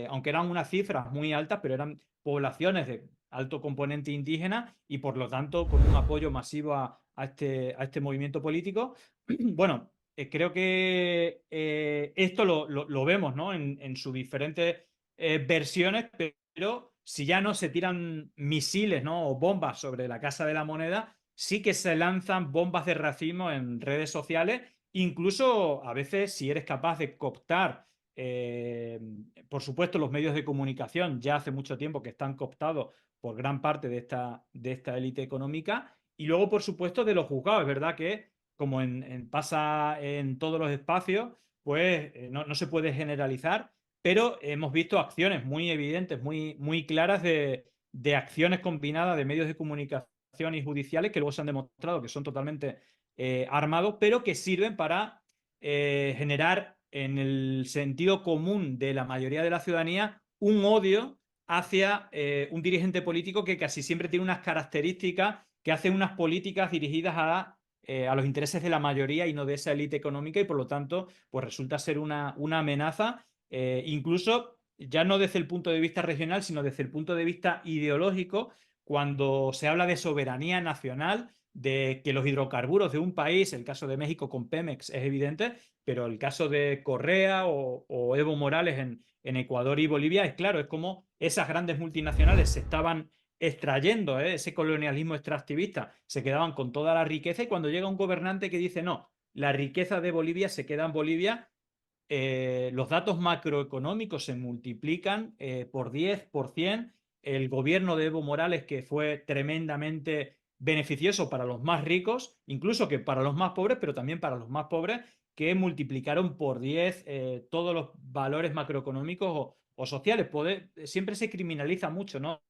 Speaker 3: aunque eran unas cifras muy altas, pero eran poblaciones de alto componente indígena, y por lo tanto con un apoyo masivo a este movimiento político. Bueno, creo que esto lo vemos, ¿no?, en sus diferentes versiones, pero si ya no se tiran misiles, ¿no?, o bombas sobre la Casa de la Moneda, sí que se lanzan bombas de racismo en redes sociales. Incluso a veces, si eres capaz de cooptar, por supuesto, los medios de comunicación ya hace mucho tiempo que están cooptados por gran parte de esta élite económica, y luego, por supuesto, de los juzgados. Es verdad que como pasa en todos los espacios, pues no se puede generalizar, pero hemos visto acciones muy evidentes, muy claras de acciones combinadas de medios de comunicación y judiciales que luego se han demostrado que son totalmente armados, pero que sirven para generar en el sentido común de la mayoría de la ciudadanía un odio hacia un dirigente político que casi siempre tiene unas características que hace unas políticas dirigidas a los intereses de la mayoría y no de esa élite económica, y por lo tanto pues resulta ser una amenaza, incluso ya no desde el punto de vista regional, sino desde el punto de vista ideológico, cuando se habla de soberanía nacional, de que los hidrocarburos de un país, el caso de México con Pemex es evidente, pero el caso de Correa o Evo Morales en Ecuador y Bolivia es claro, es como esas grandes multinacionales se estaban extrayendo, ese colonialismo extractivista, se quedaban con toda la riqueza, y cuando llega un gobernante que dice no, la riqueza de Bolivia se queda en Bolivia, los datos macroeconómicos se multiplican por 10, por 100. El gobierno de Evo Morales, que fue tremendamente beneficioso para los más ricos, incluso que para los más pobres, pero también para los más pobres, que multiplicaron por 10 todos los valores macroeconómicos o sociales. Siempre se criminaliza mucho, ¿no?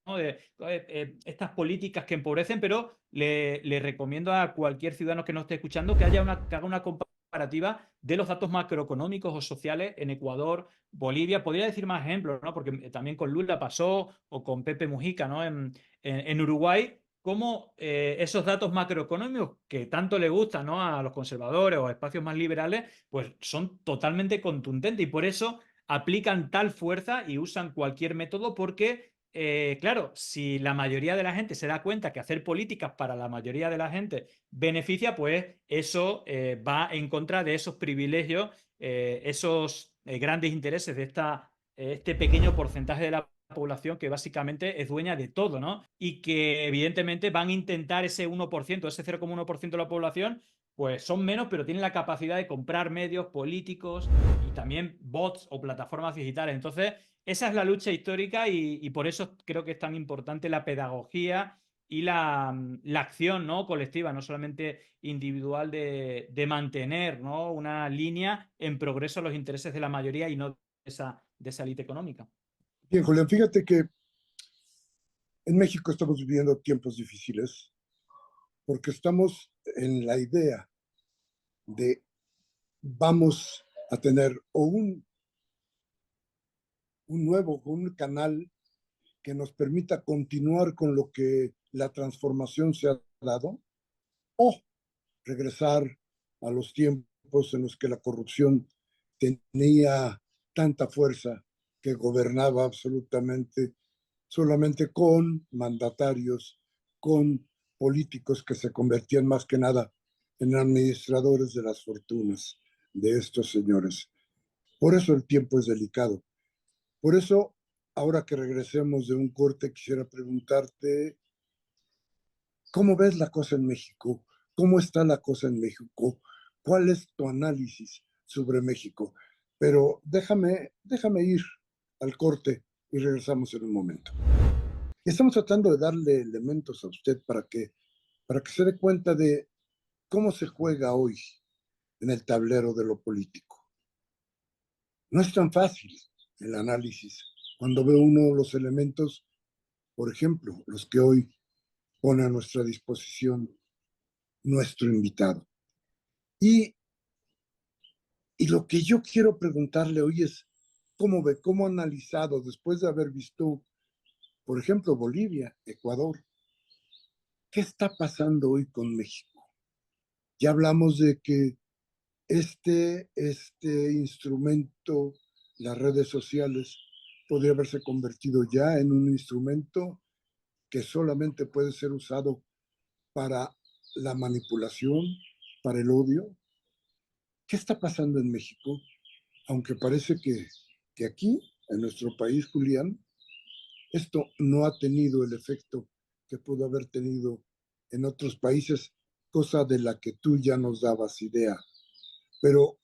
Speaker 3: Estas políticas que empobrecen, pero le recomiendo a cualquier ciudadano que nos esté escuchando que haga una comparativa de los datos macroeconómicos o sociales en Ecuador, Bolivia. Podría decir más ejemplos, ¿no? Porque también con Lula pasó, o con Pepe Mujica, ¿no? En Uruguay, cómo esos datos macroeconómicos que tanto le gustan, ¿no?, a los conservadores o a espacios más liberales, pues son totalmente contundentes, y por eso aplican tal fuerza y usan cualquier método, porque claro, si la mayoría de la gente se da cuenta que hacer políticas para la mayoría de la gente beneficia, pues eso va en contra de esos privilegios, esos grandes intereses de este pequeño porcentaje de la población que básicamente es dueña de todo, ¿no? Y que evidentemente van a intentar ese 1%, ese 0,1% de la población, pues son menos, pero tienen la capacidad de comprar medios políticos y también bots o plataformas digitales. Entonces, esa es la lucha histórica, y por eso creo que es tan importante la pedagogía y la acción, ¿no?, colectiva, no solamente individual, de mantener, ¿no?, una línea en progreso a los intereses de la mayoría y no de esa élite económica.
Speaker 1: Bien, Julián, fíjate que en México estamos viviendo tiempos difíciles porque estamos en la idea de vamos a tener un canal que nos permita continuar con lo que la transformación se ha dado, o regresar a los tiempos en los que la corrupción tenía tanta fuerza que gobernaba absolutamente solamente con mandatarios, con políticos que se convertían más que nada en administradores de las fortunas de estos señores. Por eso el tiempo es delicado. Por eso, ahora que regresemos de un corte, quisiera preguntarte, ¿cómo ves la cosa en México? ¿Cómo está la cosa en México? ¿Cuál es tu análisis sobre México? Pero déjame ir al corte y regresamos en un momento. Estamos tratando de darle elementos a usted para que se dé cuenta de cómo se juega hoy en el tablero de lo político. No es tan fácil el análisis cuando ve uno los elementos, por ejemplo, los que hoy pone a nuestra disposición nuestro invitado. Y lo que yo quiero preguntarle hoy es, ¿cómo ve, cómo ha analizado, después de haber visto, por ejemplo, Bolivia, Ecuador, qué está pasando hoy con México? Ya hablamos de que este instrumento, las redes sociales, podría haberse convertido ya en un instrumento que solamente puede ser usado para la manipulación, para el odio. ¿Qué está pasando en México? Aunque parece que aquí, en nuestro país, Julián, esto no ha tenido el efecto que pudo haber tenido en otros países, cosa de la que tú ya nos dabas idea. Pero,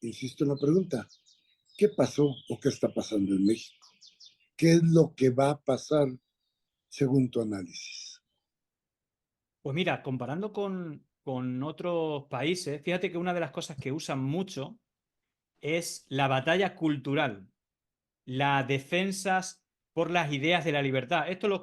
Speaker 1: insisto en la pregunta, ¿qué pasó o qué está pasando en México? ¿Qué es lo que va a pasar según tu análisis?
Speaker 3: Pues mira, comparando con con otros países, fíjate que una de las cosas que usan mucho es la batalla cultural, las defensas por las ideas de la libertad. Esto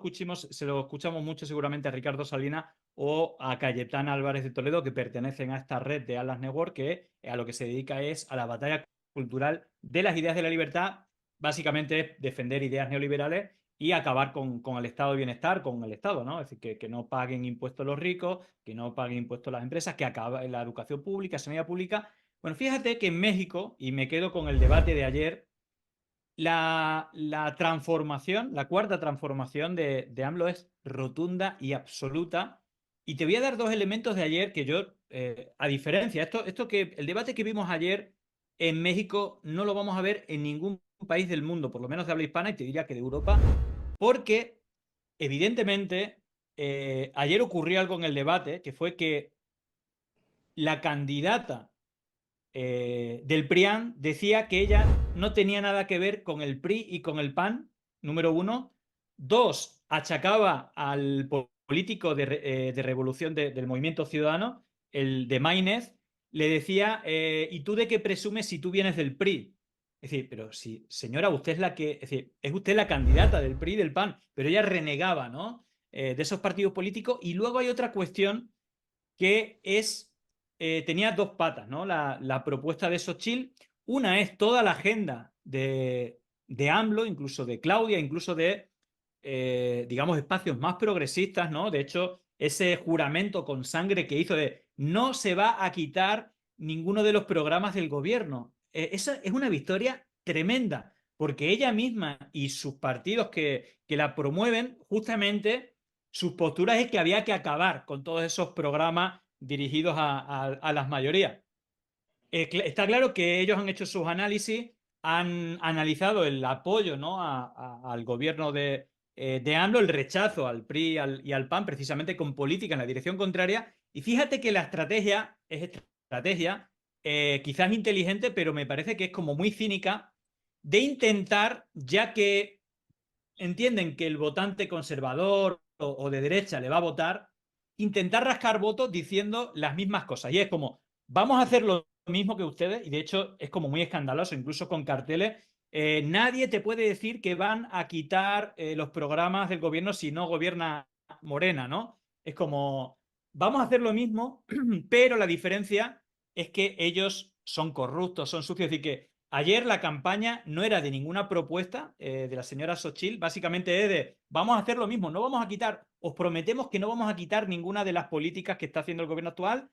Speaker 3: se lo escuchamos mucho seguramente a Ricardo Salinas o a Cayetana Álvarez de Toledo, que pertenecen a esta red de Atlas Network, que a lo que se dedica es a la batalla cultural de las ideas de la libertad. Básicamente es defender ideas neoliberales y acabar con el estado de bienestar, con el Estado, ¿no? Es decir, que no paguen impuestos los ricos, que no paguen impuestos las empresas, que acabe la educación pública, sanidad pública. Bueno, fíjate que en México, y me quedo con el debate de ayer, la transformación, la cuarta transformación de AMLO es rotunda y absoluta. Y te voy a dar dos elementos de ayer que yo, a diferencia, esto que el debate que vimos ayer en México no lo vamos a ver en ningún país del mundo, por lo menos de habla hispana, y te diría que de Europa, porque evidentemente ayer ocurrió algo en el debate, que fue que la candidata del PRIAN decía que ella no tenía nada que ver con el PRI y con el PAN, número uno. Dos, achacaba al político de revolución del Movimiento Ciudadano, el de Maínez, le decía, ¿y tú de qué presumes si tú vienes del PRI? Es decir, pero si, señora, usted es la que, es decir, es usted la candidata del PRI y del PAN, pero ella renegaba, ¿no? De esos partidos políticos. Y luego hay otra cuestión que es, tenía dos patas, ¿no? La propuesta de Xochitl, una es toda la agenda de AMLO, incluso de Claudia, incluso de, digamos, espacios más progresistas, ¿no? De hecho, ese juramento con sangre que hizo de no se va a quitar ninguno de los programas del gobierno. Esa es una victoria tremenda, porque ella misma y sus partidos que la promueven, justamente sus posturas es que había que acabar con todos esos programas dirigidos a las mayorías. Está claro que ellos han hecho sus análisis, han analizado el apoyo, ¿no? al gobierno de AMLO, el rechazo al PRI y al PAN, precisamente con política en la dirección contraria. Y fíjate que la estrategia es estrategia, quizás inteligente, pero me parece que es como muy cínica, de intentar, ya que entienden que el votante conservador o de derecha le va a votar, intentar rascar votos diciendo las mismas cosas. Y es como, vamos a hacer lo mismo que ustedes, y de hecho es como muy escandaloso, incluso con carteles. Nadie te puede decir que van a quitar los programas del gobierno si no gobierna Morena, ¿no? Es como, vamos a hacer lo mismo, pero la diferencia es que ellos son corruptos, son sucios, y que ayer la campaña no era de ninguna propuesta de la señora Xochitl, básicamente es de vamos a hacer lo mismo, no vamos a quitar, os prometemos que no vamos a quitar ninguna de las políticas que está haciendo el gobierno actual,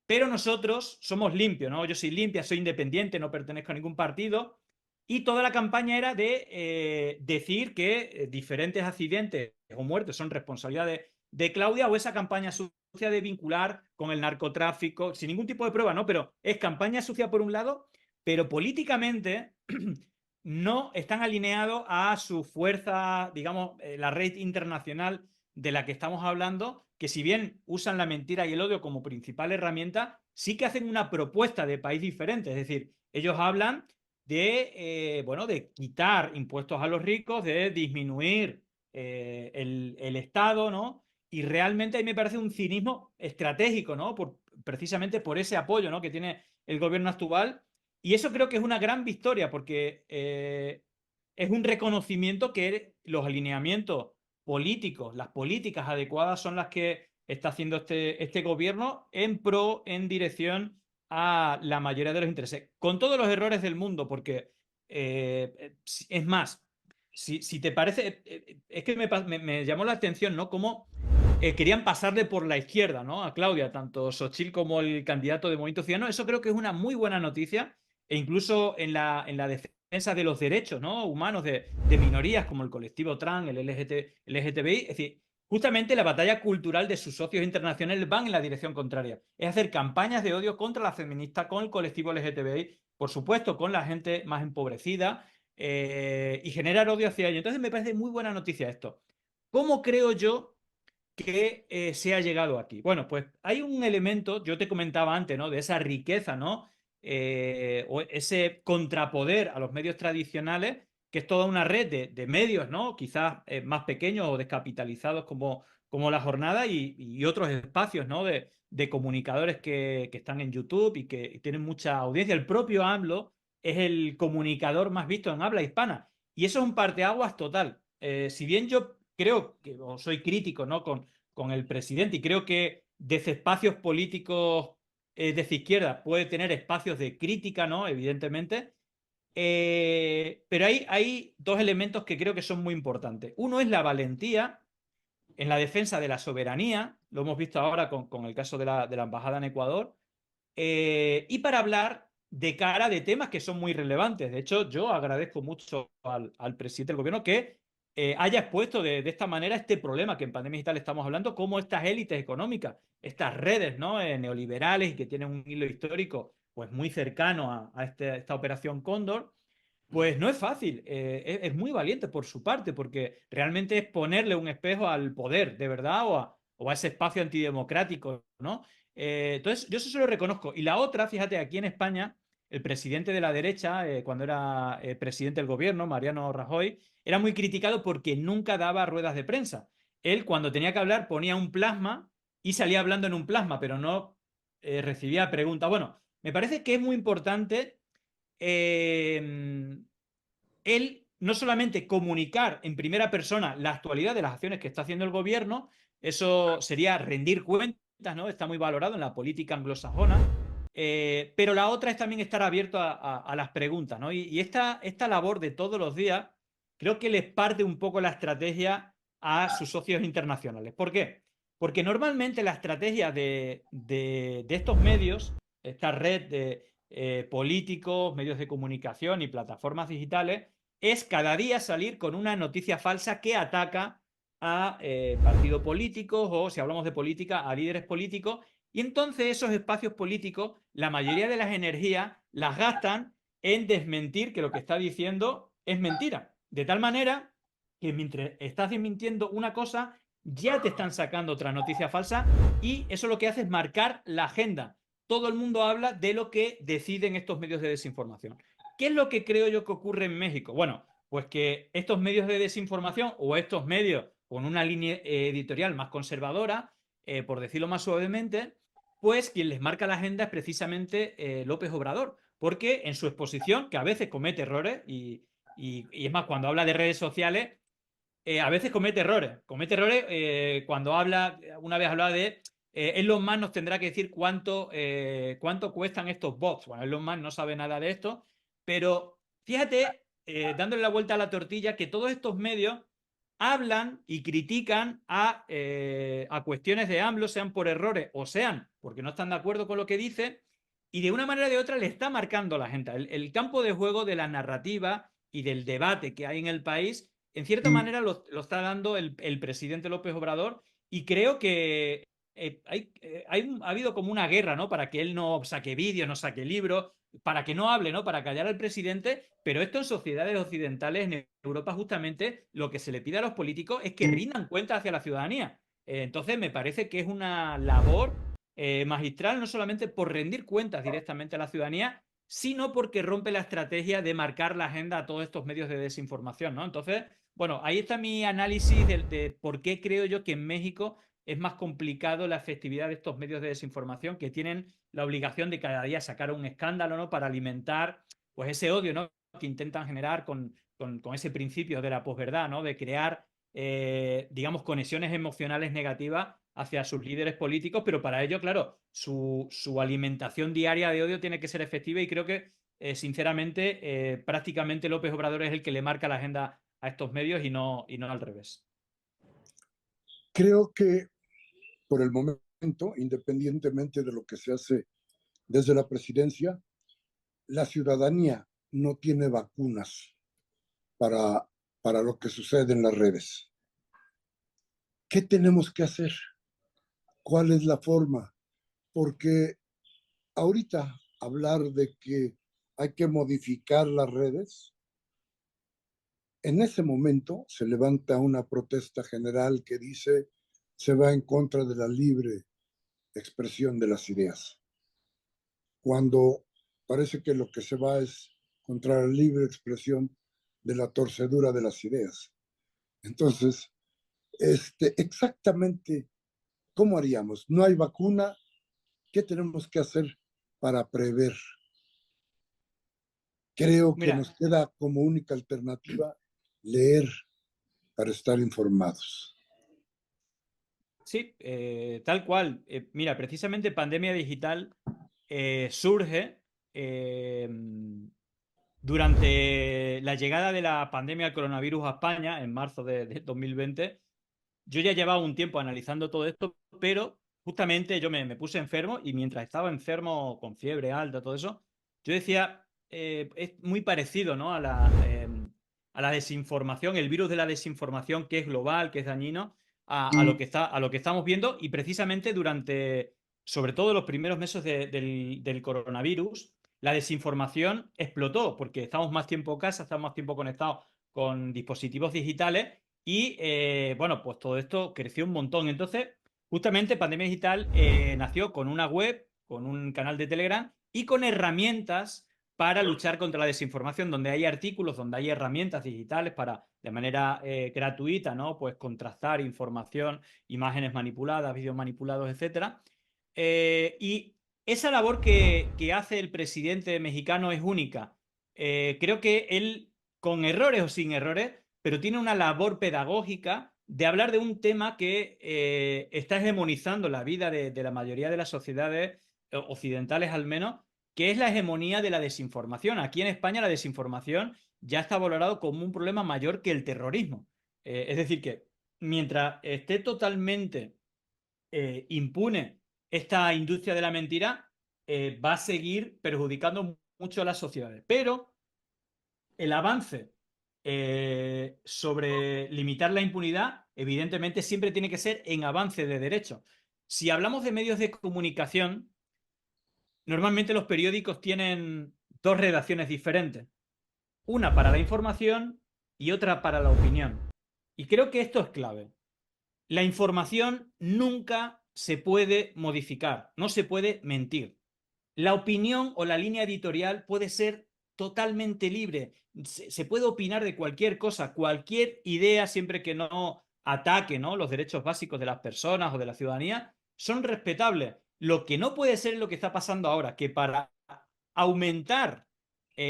Speaker 3: pero nosotros somos limpios, ¿no? Yo soy limpia, soy independiente, no pertenezco a ningún partido, y toda la campaña era de decir que diferentes accidentes o muertes son responsabilidad de Claudia, o esa campaña sucia de vincular con el narcotráfico, sin ningún tipo de prueba, ¿no? Pero es campaña sucia por un lado, pero políticamente no están alineados a su fuerza, digamos, la red internacional de la que estamos hablando, que si bien usan la mentira y el odio como principal herramienta, sí que hacen una propuesta de país diferente. Es decir, ellos hablan de, bueno, de quitar impuestos a los ricos, de disminuir el Estado, ¿no? Y realmente a mí me parece un cinismo estratégico, ¿no? Precisamente por ese apoyo, ¿no? que tiene el gobierno actual. Y eso creo que es una gran victoria, porque es un reconocimiento que los alineamientos políticos, las políticas adecuadas son las que está haciendo este gobierno en dirección a la mayoría de los intereses, con todos los errores del mundo, porque es más, si te parece, es que me llamó la atención, ¿no? Cómo querían pasarle por la izquierda, ¿no? A Claudia, tanto Xochitl como el candidato de Movimiento Ciudadano. Eso creo que es una muy buena noticia, e incluso en la defensa de los derechos, ¿no? humanos de minorías como el colectivo trans, el LGTBI. Es decir, justamente la batalla cultural de sus socios internacionales van en la dirección contraria. Es hacer campañas de odio contra las feministas, con el colectivo LGTBI, por supuesto, con la gente más empobrecida, y generar odio hacia ellos. Entonces me parece muy buena noticia esto. ¿Cómo creo yo que se ha llegado aquí? Bueno, pues hay un elemento, yo te comentaba antes, ¿no? De esa riqueza, ¿no? O ese contrapoder a los medios tradicionales, que es toda una red de medios, ¿no? Quizás más pequeños o descapitalizados como como La Jornada y otros espacios, ¿no? de comunicadores que están en YouTube y que tienen mucha audiencia. El propio AMLO es el comunicador más visto en habla hispana. Y eso es un parteaguas total. Si bien yo creo que, o soy crítico, ¿no? con el presidente y creo que desde espacios políticos desde izquierda puede tener espacios de crítica, ¿no? Evidentemente. Pero hay dos elementos que creo que son muy importantes. Uno es la valentía en la defensa de la soberanía, lo hemos visto ahora con el caso de la embajada en Ecuador, y para hablar de cara de temas que son muy relevantes. De hecho, yo agradezco mucho al presidente del gobierno que haya expuesto de esta manera este problema que en Pandemia Digital estamos hablando, cómo estas élites económicas, estas redes, ¿no? Neoliberales y que tienen un hilo histórico pues muy cercano a esta operación Cóndor, pues no es fácil, es muy valiente por su parte, porque realmente es ponerle un espejo al poder, de verdad, o a ese espacio antidemocrático, ¿no? Entonces, yo eso se lo reconozco. Y la otra, fíjate, aquí en España, el presidente de la derecha, cuando era presidente del gobierno, Mariano Rajoy, era muy criticado porque nunca daba ruedas de prensa. Él, cuando tenía que hablar, ponía un plasma y salía hablando en un plasma, pero no recibía preguntas. Bueno, me parece que es muy importante él no solamente comunicar en primera persona la actualidad de las acciones que está haciendo el gobierno, eso sería rendir cuentas, ¿no? Está muy valorado en la política anglosajona, pero la otra es también estar abierto a las preguntas, ¿no? Y esta labor de todos los días creo que les parte un poco la estrategia a sus socios internacionales. ¿Por qué? Porque normalmente la estrategia de estos medios, esta red de políticos, medios de comunicación y plataformas digitales, es cada día salir con una noticia falsa que ataca a partidos políticos o, si hablamos de política, a líderes políticos. Y entonces esos espacios políticos, la mayoría de las energías las gastan en desmentir que lo que está diciendo es mentira. De tal manera que mientras estás desmintiendo una cosa, ya te están sacando otra noticia falsa y eso lo que hace es marcar la agenda. Todo el mundo habla de lo que deciden estos medios de desinformación. ¿Qué es lo que creo yo que ocurre en México? Bueno, pues que estos medios de desinformación o estos medios con una línea editorial más conservadora, por decirlo más suavemente, pues quien les marca la agenda es precisamente López Obrador, porque en su exposición, que a veces comete errores, y es más, cuando habla de redes sociales, a veces comete errores. Comete errores cuando habla, una vez hablaba de Elon Musk nos tendrá que decir cuánto cuestan estos bots. Bueno, Elon Musk no sabe nada de esto, pero fíjate, dándole la vuelta a la tortilla, que todos estos medios hablan y critican a cuestiones de AMLO, sean por errores o sean porque no están de acuerdo con lo que dice, y de una manera o de otra le está marcando la gente. El campo de juego de la narrativa y del debate que hay en el país, en cierta manera lo está dando el presidente López Obrador, y creo que ha habido como una guerra, ¿no? Para que él no saque vídeos, no saque libros, para que no hable, ¿no? Para callar al presidente, pero esto en sociedades occidentales, en Europa, justamente lo que se le pide a los políticos es que rindan cuentas hacia la ciudadanía. Entonces, me parece que es una labor magistral, no solamente por rendir cuentas directamente a la ciudadanía, sino porque rompe la estrategia de marcar la agenda a todos estos medios de desinformación, ¿no? Entonces, bueno, ahí está mi análisis de por qué creo yo que en México es más complicado la efectividad de estos medios de desinformación que tienen la obligación de cada día sacar un escándalo, ¿no? Para alimentar pues ese odio, ¿no? Que intentan generar con ese principio de la posverdad, ¿no? De crear, digamos, conexiones emocionales negativas hacia sus líderes políticos, pero para ello, claro, su alimentación diaria de odio tiene que ser efectiva, y creo que, sinceramente, prácticamente López Obrador es el que le marca la agenda a estos medios y no al revés.
Speaker 1: Creo que por el momento, independientemente de lo que se hace desde la presidencia, la ciudadanía no tiene vacunas para lo que sucede en las redes. ¿Qué tenemos que hacer? ¿Cuál es la forma? Porque ahorita hablar de que hay que modificar las redes, en ese momento se levanta una protesta general que dice se va en contra de la libre expresión de las ideas, cuando parece que lo que se va es contra la libre expresión de la torcedura de las ideas. Entonces, exactamente cómo haríamos. No hay vacuna. ¿Qué tenemos que hacer para prever? Creo que
Speaker 3: Mira,
Speaker 1: nos queda como única alternativa leer para estar informados.
Speaker 3: sí, tal cual. Mira, precisamente Pandemia Digital surge eh, durante la llegada de la pandemia del coronavirus a España en marzo de 2020. Yo ya llevaba un tiempo analizando todo esto, pero justamente yo me puse enfermo y mientras estaba enfermo con fiebre alta, todo eso, yo decía, es muy parecido, ¿no? A la desinformación, el virus de la desinformación que es global, que es dañino, a lo que estamos viendo y precisamente durante, sobre todo los primeros meses del coronavirus, la desinformación explotó porque estamos más tiempo en casa, estamos más tiempo conectados con dispositivos digitales y bueno, pues todo esto creció un montón. Entonces, justamente Pandemia Digital nació con una web, con un canal de Telegram y con herramientas para luchar contra la desinformación, donde hay artículos, donde hay herramientas digitales para, de manera gratuita, ¿no? Pues contrastar información, imágenes manipuladas, vídeos manipulados, etcétera. Y esa labor que hace el presidente mexicano es única. Creo que él, con errores o sin errores, pero tiene una labor pedagógica de hablar de un tema que está hegemonizando la vida de la mayoría de las sociedades occidentales al menos, que es la hegemonía de la desinformación. Aquí en España la desinformación ya está valorado como un problema mayor que el terrorismo. Es decir, que mientras esté totalmente impune esta industria de la mentira, va a seguir perjudicando mucho a las sociedades. Pero el avance sobre limitar la impunidad, evidentemente, siempre tiene que ser en avance de derechos. Si hablamos de medios de comunicación, normalmente los periódicos tienen dos redacciones diferentes. Una para la información y otra para la opinión. Y creo que esto es clave. La información nunca se puede modificar, no se puede mentir. La opinión o la línea editorial puede ser totalmente libre. Se puede opinar de cualquier cosa, cualquier idea, siempre que no ataque, ¿no? Los derechos básicos de las personas o de la ciudadanía, son respetables. Lo que no puede ser es lo que está pasando ahora, que para aumentar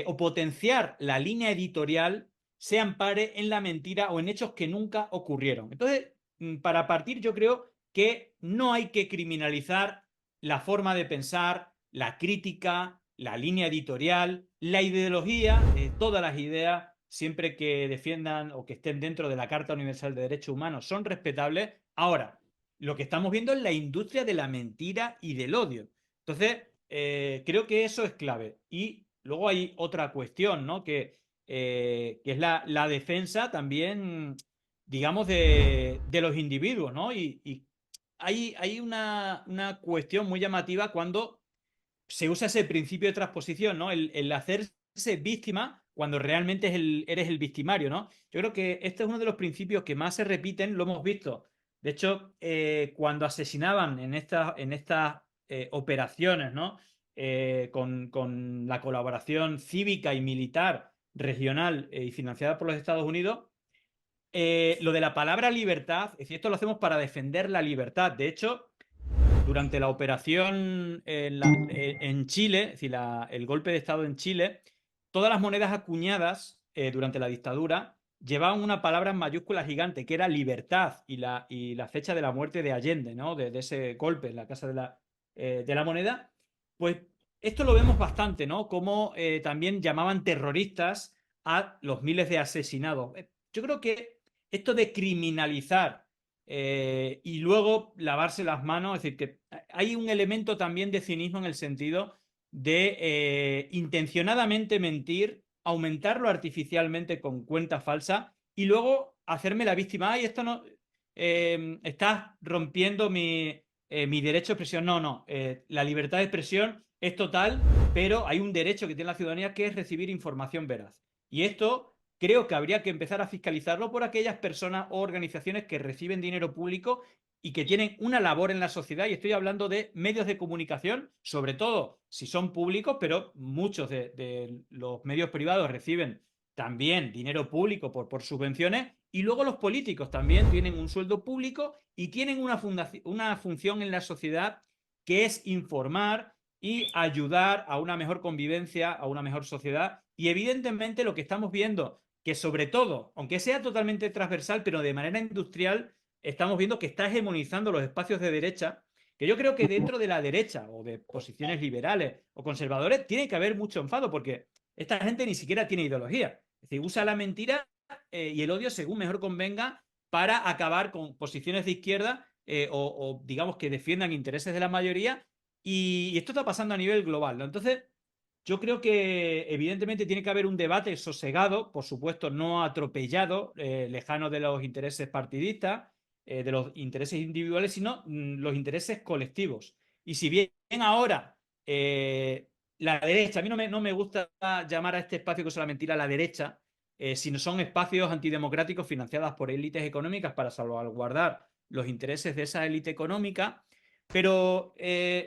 Speaker 3: o potenciar la línea editorial se ampare en la mentira o en hechos que nunca ocurrieron. Entonces, para partir, yo creo que no hay que criminalizar la forma de pensar, la crítica, la línea editorial, la ideología, todas las ideas, siempre que defiendan o que estén dentro de la Carta Universal de Derechos Humanos, son respetables. Ahora, lo que estamos viendo es la industria de la mentira y del odio. Entonces, creo que eso es clave. Y luego hay otra cuestión, ¿no? Que es la defensa también, digamos, de los individuos, ¿no? Y hay una cuestión muy llamativa cuando se usa ese principio de transposición, ¿no? El hacerse víctima cuando realmente eres el victimario, ¿no? Yo creo que este es uno de los principios que más se repiten, lo hemos visto. De hecho, cuando asesinaban en estas operaciones, ¿no? Con la colaboración cívica y militar regional y financiada por los Estados Unidos, lo de la palabra libertad, es decir, esto lo hacemos para defender la libertad. De hecho, durante la operación en Chile, es decir, el golpe de Estado en Chile, todas las monedas acuñadas durante la dictadura llevaban una palabra en mayúscula gigante, que era libertad, y la fecha de la muerte de Allende, ¿no? De ese golpe en la Casa de la Moneda. Pues esto lo vemos bastante, ¿no? Como también llamaban terroristas a los miles de asesinados. Yo creo que esto de criminalizar y luego lavarse las manos, es decir, que hay un elemento también de cinismo en el sentido de intencionadamente mentir, aumentarlo artificialmente con cuentas falsas y luego hacerme la víctima. Ay, esto no, estás rompiendo mi derecho de expresión. No, no, la libertad de expresión es total, pero hay un derecho que tiene la ciudadanía que es recibir información veraz. Y esto creo que habría que empezar a fiscalizarlo por aquellas personas o organizaciones que reciben dinero público y que tienen una labor en la sociedad. Y estoy hablando de medios de comunicación, sobre todo si son públicos, pero muchos de los medios privados reciben también dinero público por subvenciones, y luego los políticos también tienen un sueldo público y tienen una función en la sociedad que es informar y ayudar a una mejor convivencia, a una mejor sociedad. Y evidentemente lo que estamos viendo, que sobre todo, aunque sea totalmente transversal, pero de manera industrial, estamos viendo que está hegemonizando los espacios de derecha, que yo creo que dentro de la derecha o de posiciones liberales o conservadores tiene que haber mucho enfado, porque esta gente ni siquiera tiene ideología. Es decir, usa la mentira y el odio según mejor convenga para acabar con posiciones de izquierda o digamos que defiendan intereses de la mayoría, y esto está pasando a nivel global, ¿no? Entonces, yo creo que evidentemente tiene que haber un debate sosegado, por supuesto no atropellado, lejano de los intereses partidistas, de los intereses individuales, sino los intereses colectivos. Y si bien ahora la derecha, a mí no me gusta llamar a este espacio que es la mentira la derecha, sino son espacios antidemocráticos financiados por élites económicas para salvaguardar los intereses de esa élite económica, pero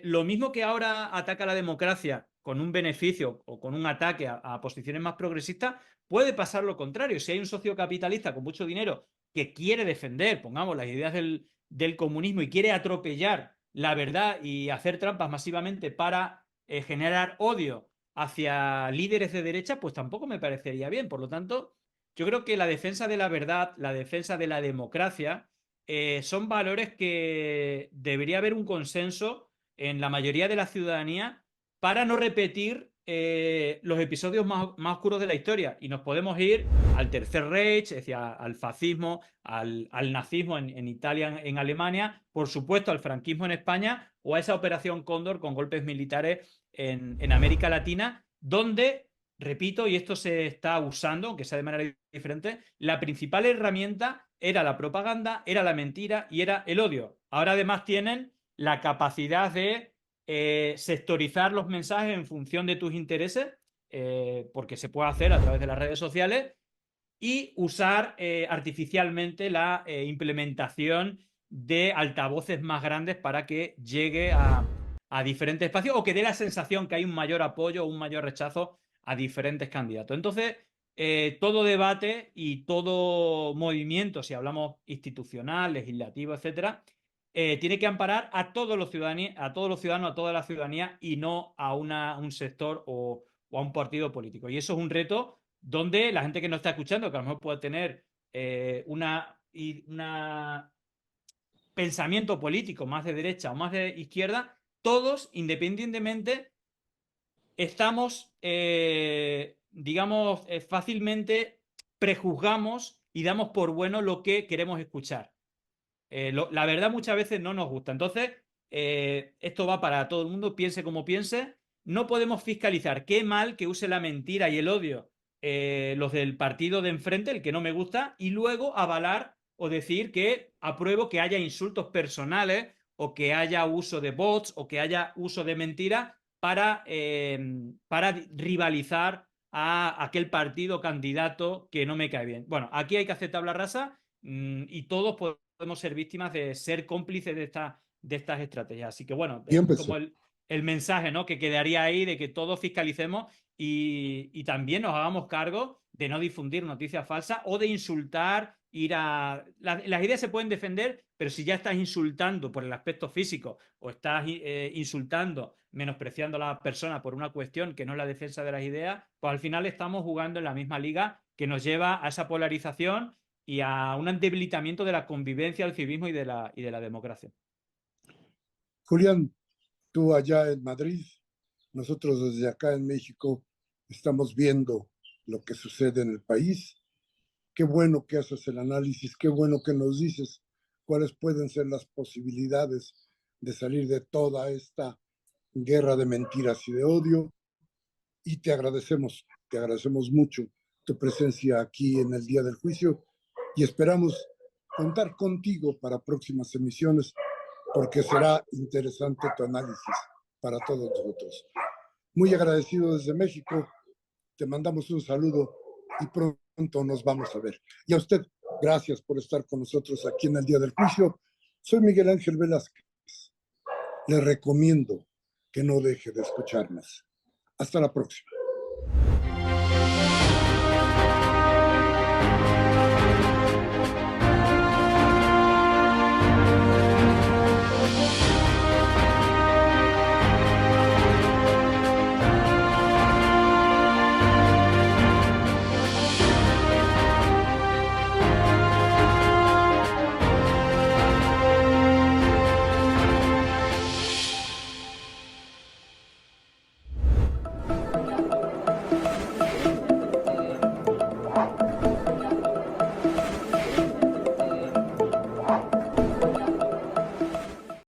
Speaker 3: lo mismo que ahora ataca la democracia con un beneficio o con un ataque a posiciones más progresistas, puede pasar lo contrario. Si hay un socio capitalista con mucho dinero que quiere defender, pongamos, las ideas del comunismo y quiere atropellar la verdad y hacer trampas masivamente para generar odio hacia líderes de derecha, pues tampoco me parecería bien. Por lo tanto, yo creo que la defensa de la verdad, la defensa de la democracia, son valores que debería haber un consenso en la mayoría de la ciudadanía para no repetir los episodios más oscuros de la historia. Y nos podemos ir al Tercer Reich, es decir, al fascismo, al nazismo en Italia, en Alemania, por supuesto al franquismo en España, o a esa operación Cóndor con golpes militares en América Latina, donde, repito, y esto se está usando, aunque sea de manera diferente, la principal herramienta era la propaganda, era la mentira y era el odio. Ahora además tienen la capacidad de sectorizar los mensajes en función de tus intereses, porque se puede hacer a través de las redes sociales, y usar artificialmente la implementación de altavoces más grandes para que llegue a diferentes espacios o que dé la sensación que hay un mayor apoyo o un mayor rechazo a diferentes candidatos. Entonces, todo debate y todo movimiento, si hablamos institucional, legislativo, etcétera, tiene que amparar a todos los ciudadanos, a toda la ciudadanía, y no a un sector o a un partido político. Y eso es un reto donde la gente que nos está escuchando, que a lo mejor puede tener una pensamiento político más de derecha o más de izquierda, todos, independientemente, estamos, digamos, fácilmente prejuzgamos y damos por bueno lo que queremos escuchar. La verdad muchas veces no nos gusta. Entonces, esto va para todo el mundo, piense como piense. No podemos fiscalizar. Qué mal que use la mentira y el odio los del partido de enfrente, el que no me gusta, y luego avalar o decir que apruebo que haya insultos personales o que haya uso de bots o que haya uso de mentira para rivalizar a aquel partido candidato que no me cae bien. Bueno, aquí hay que hacer tabla rasa y todos podemos ser víctimas de ser cómplices de estas estrategias. Así que bueno,
Speaker 1: Bien, pues,
Speaker 3: como el mensaje, ¿no?, que quedaría ahí de que todos fiscalicemos y también nos hagamos cargo de no difundir noticias falsas o de insultar, las ideas se pueden defender, pero si ya estás insultando por el aspecto físico o estás insultando, menospreciando a la persona por una cuestión que no es la defensa de las ideas, pues al final estamos jugando en la misma liga que nos lleva a esa polarización y a un debilitamiento de la convivencia, del civismo y de la democracia.
Speaker 1: Julián, tú allá en Madrid, nosotros desde acá en México estamos viendo lo que sucede en el país. Qué bueno que haces el análisis, qué bueno que nos dices cuáles pueden ser las posibilidades de salir de toda esta guerra de mentiras y de odio. Y te agradecemos mucho tu presencia aquí en el día del juicio y esperamos contar contigo para próximas emisiones porque será interesante tu análisis para todos nosotros. Muy agradecido desde México, te mandamos un saludo y pronto nos vamos a ver. Y a usted, gracias por estar con nosotros aquí en el día del juicio. Soy Miguel Ángel Velázquez. Le recomiendo que no deje de escucharnos. Hasta la próxima.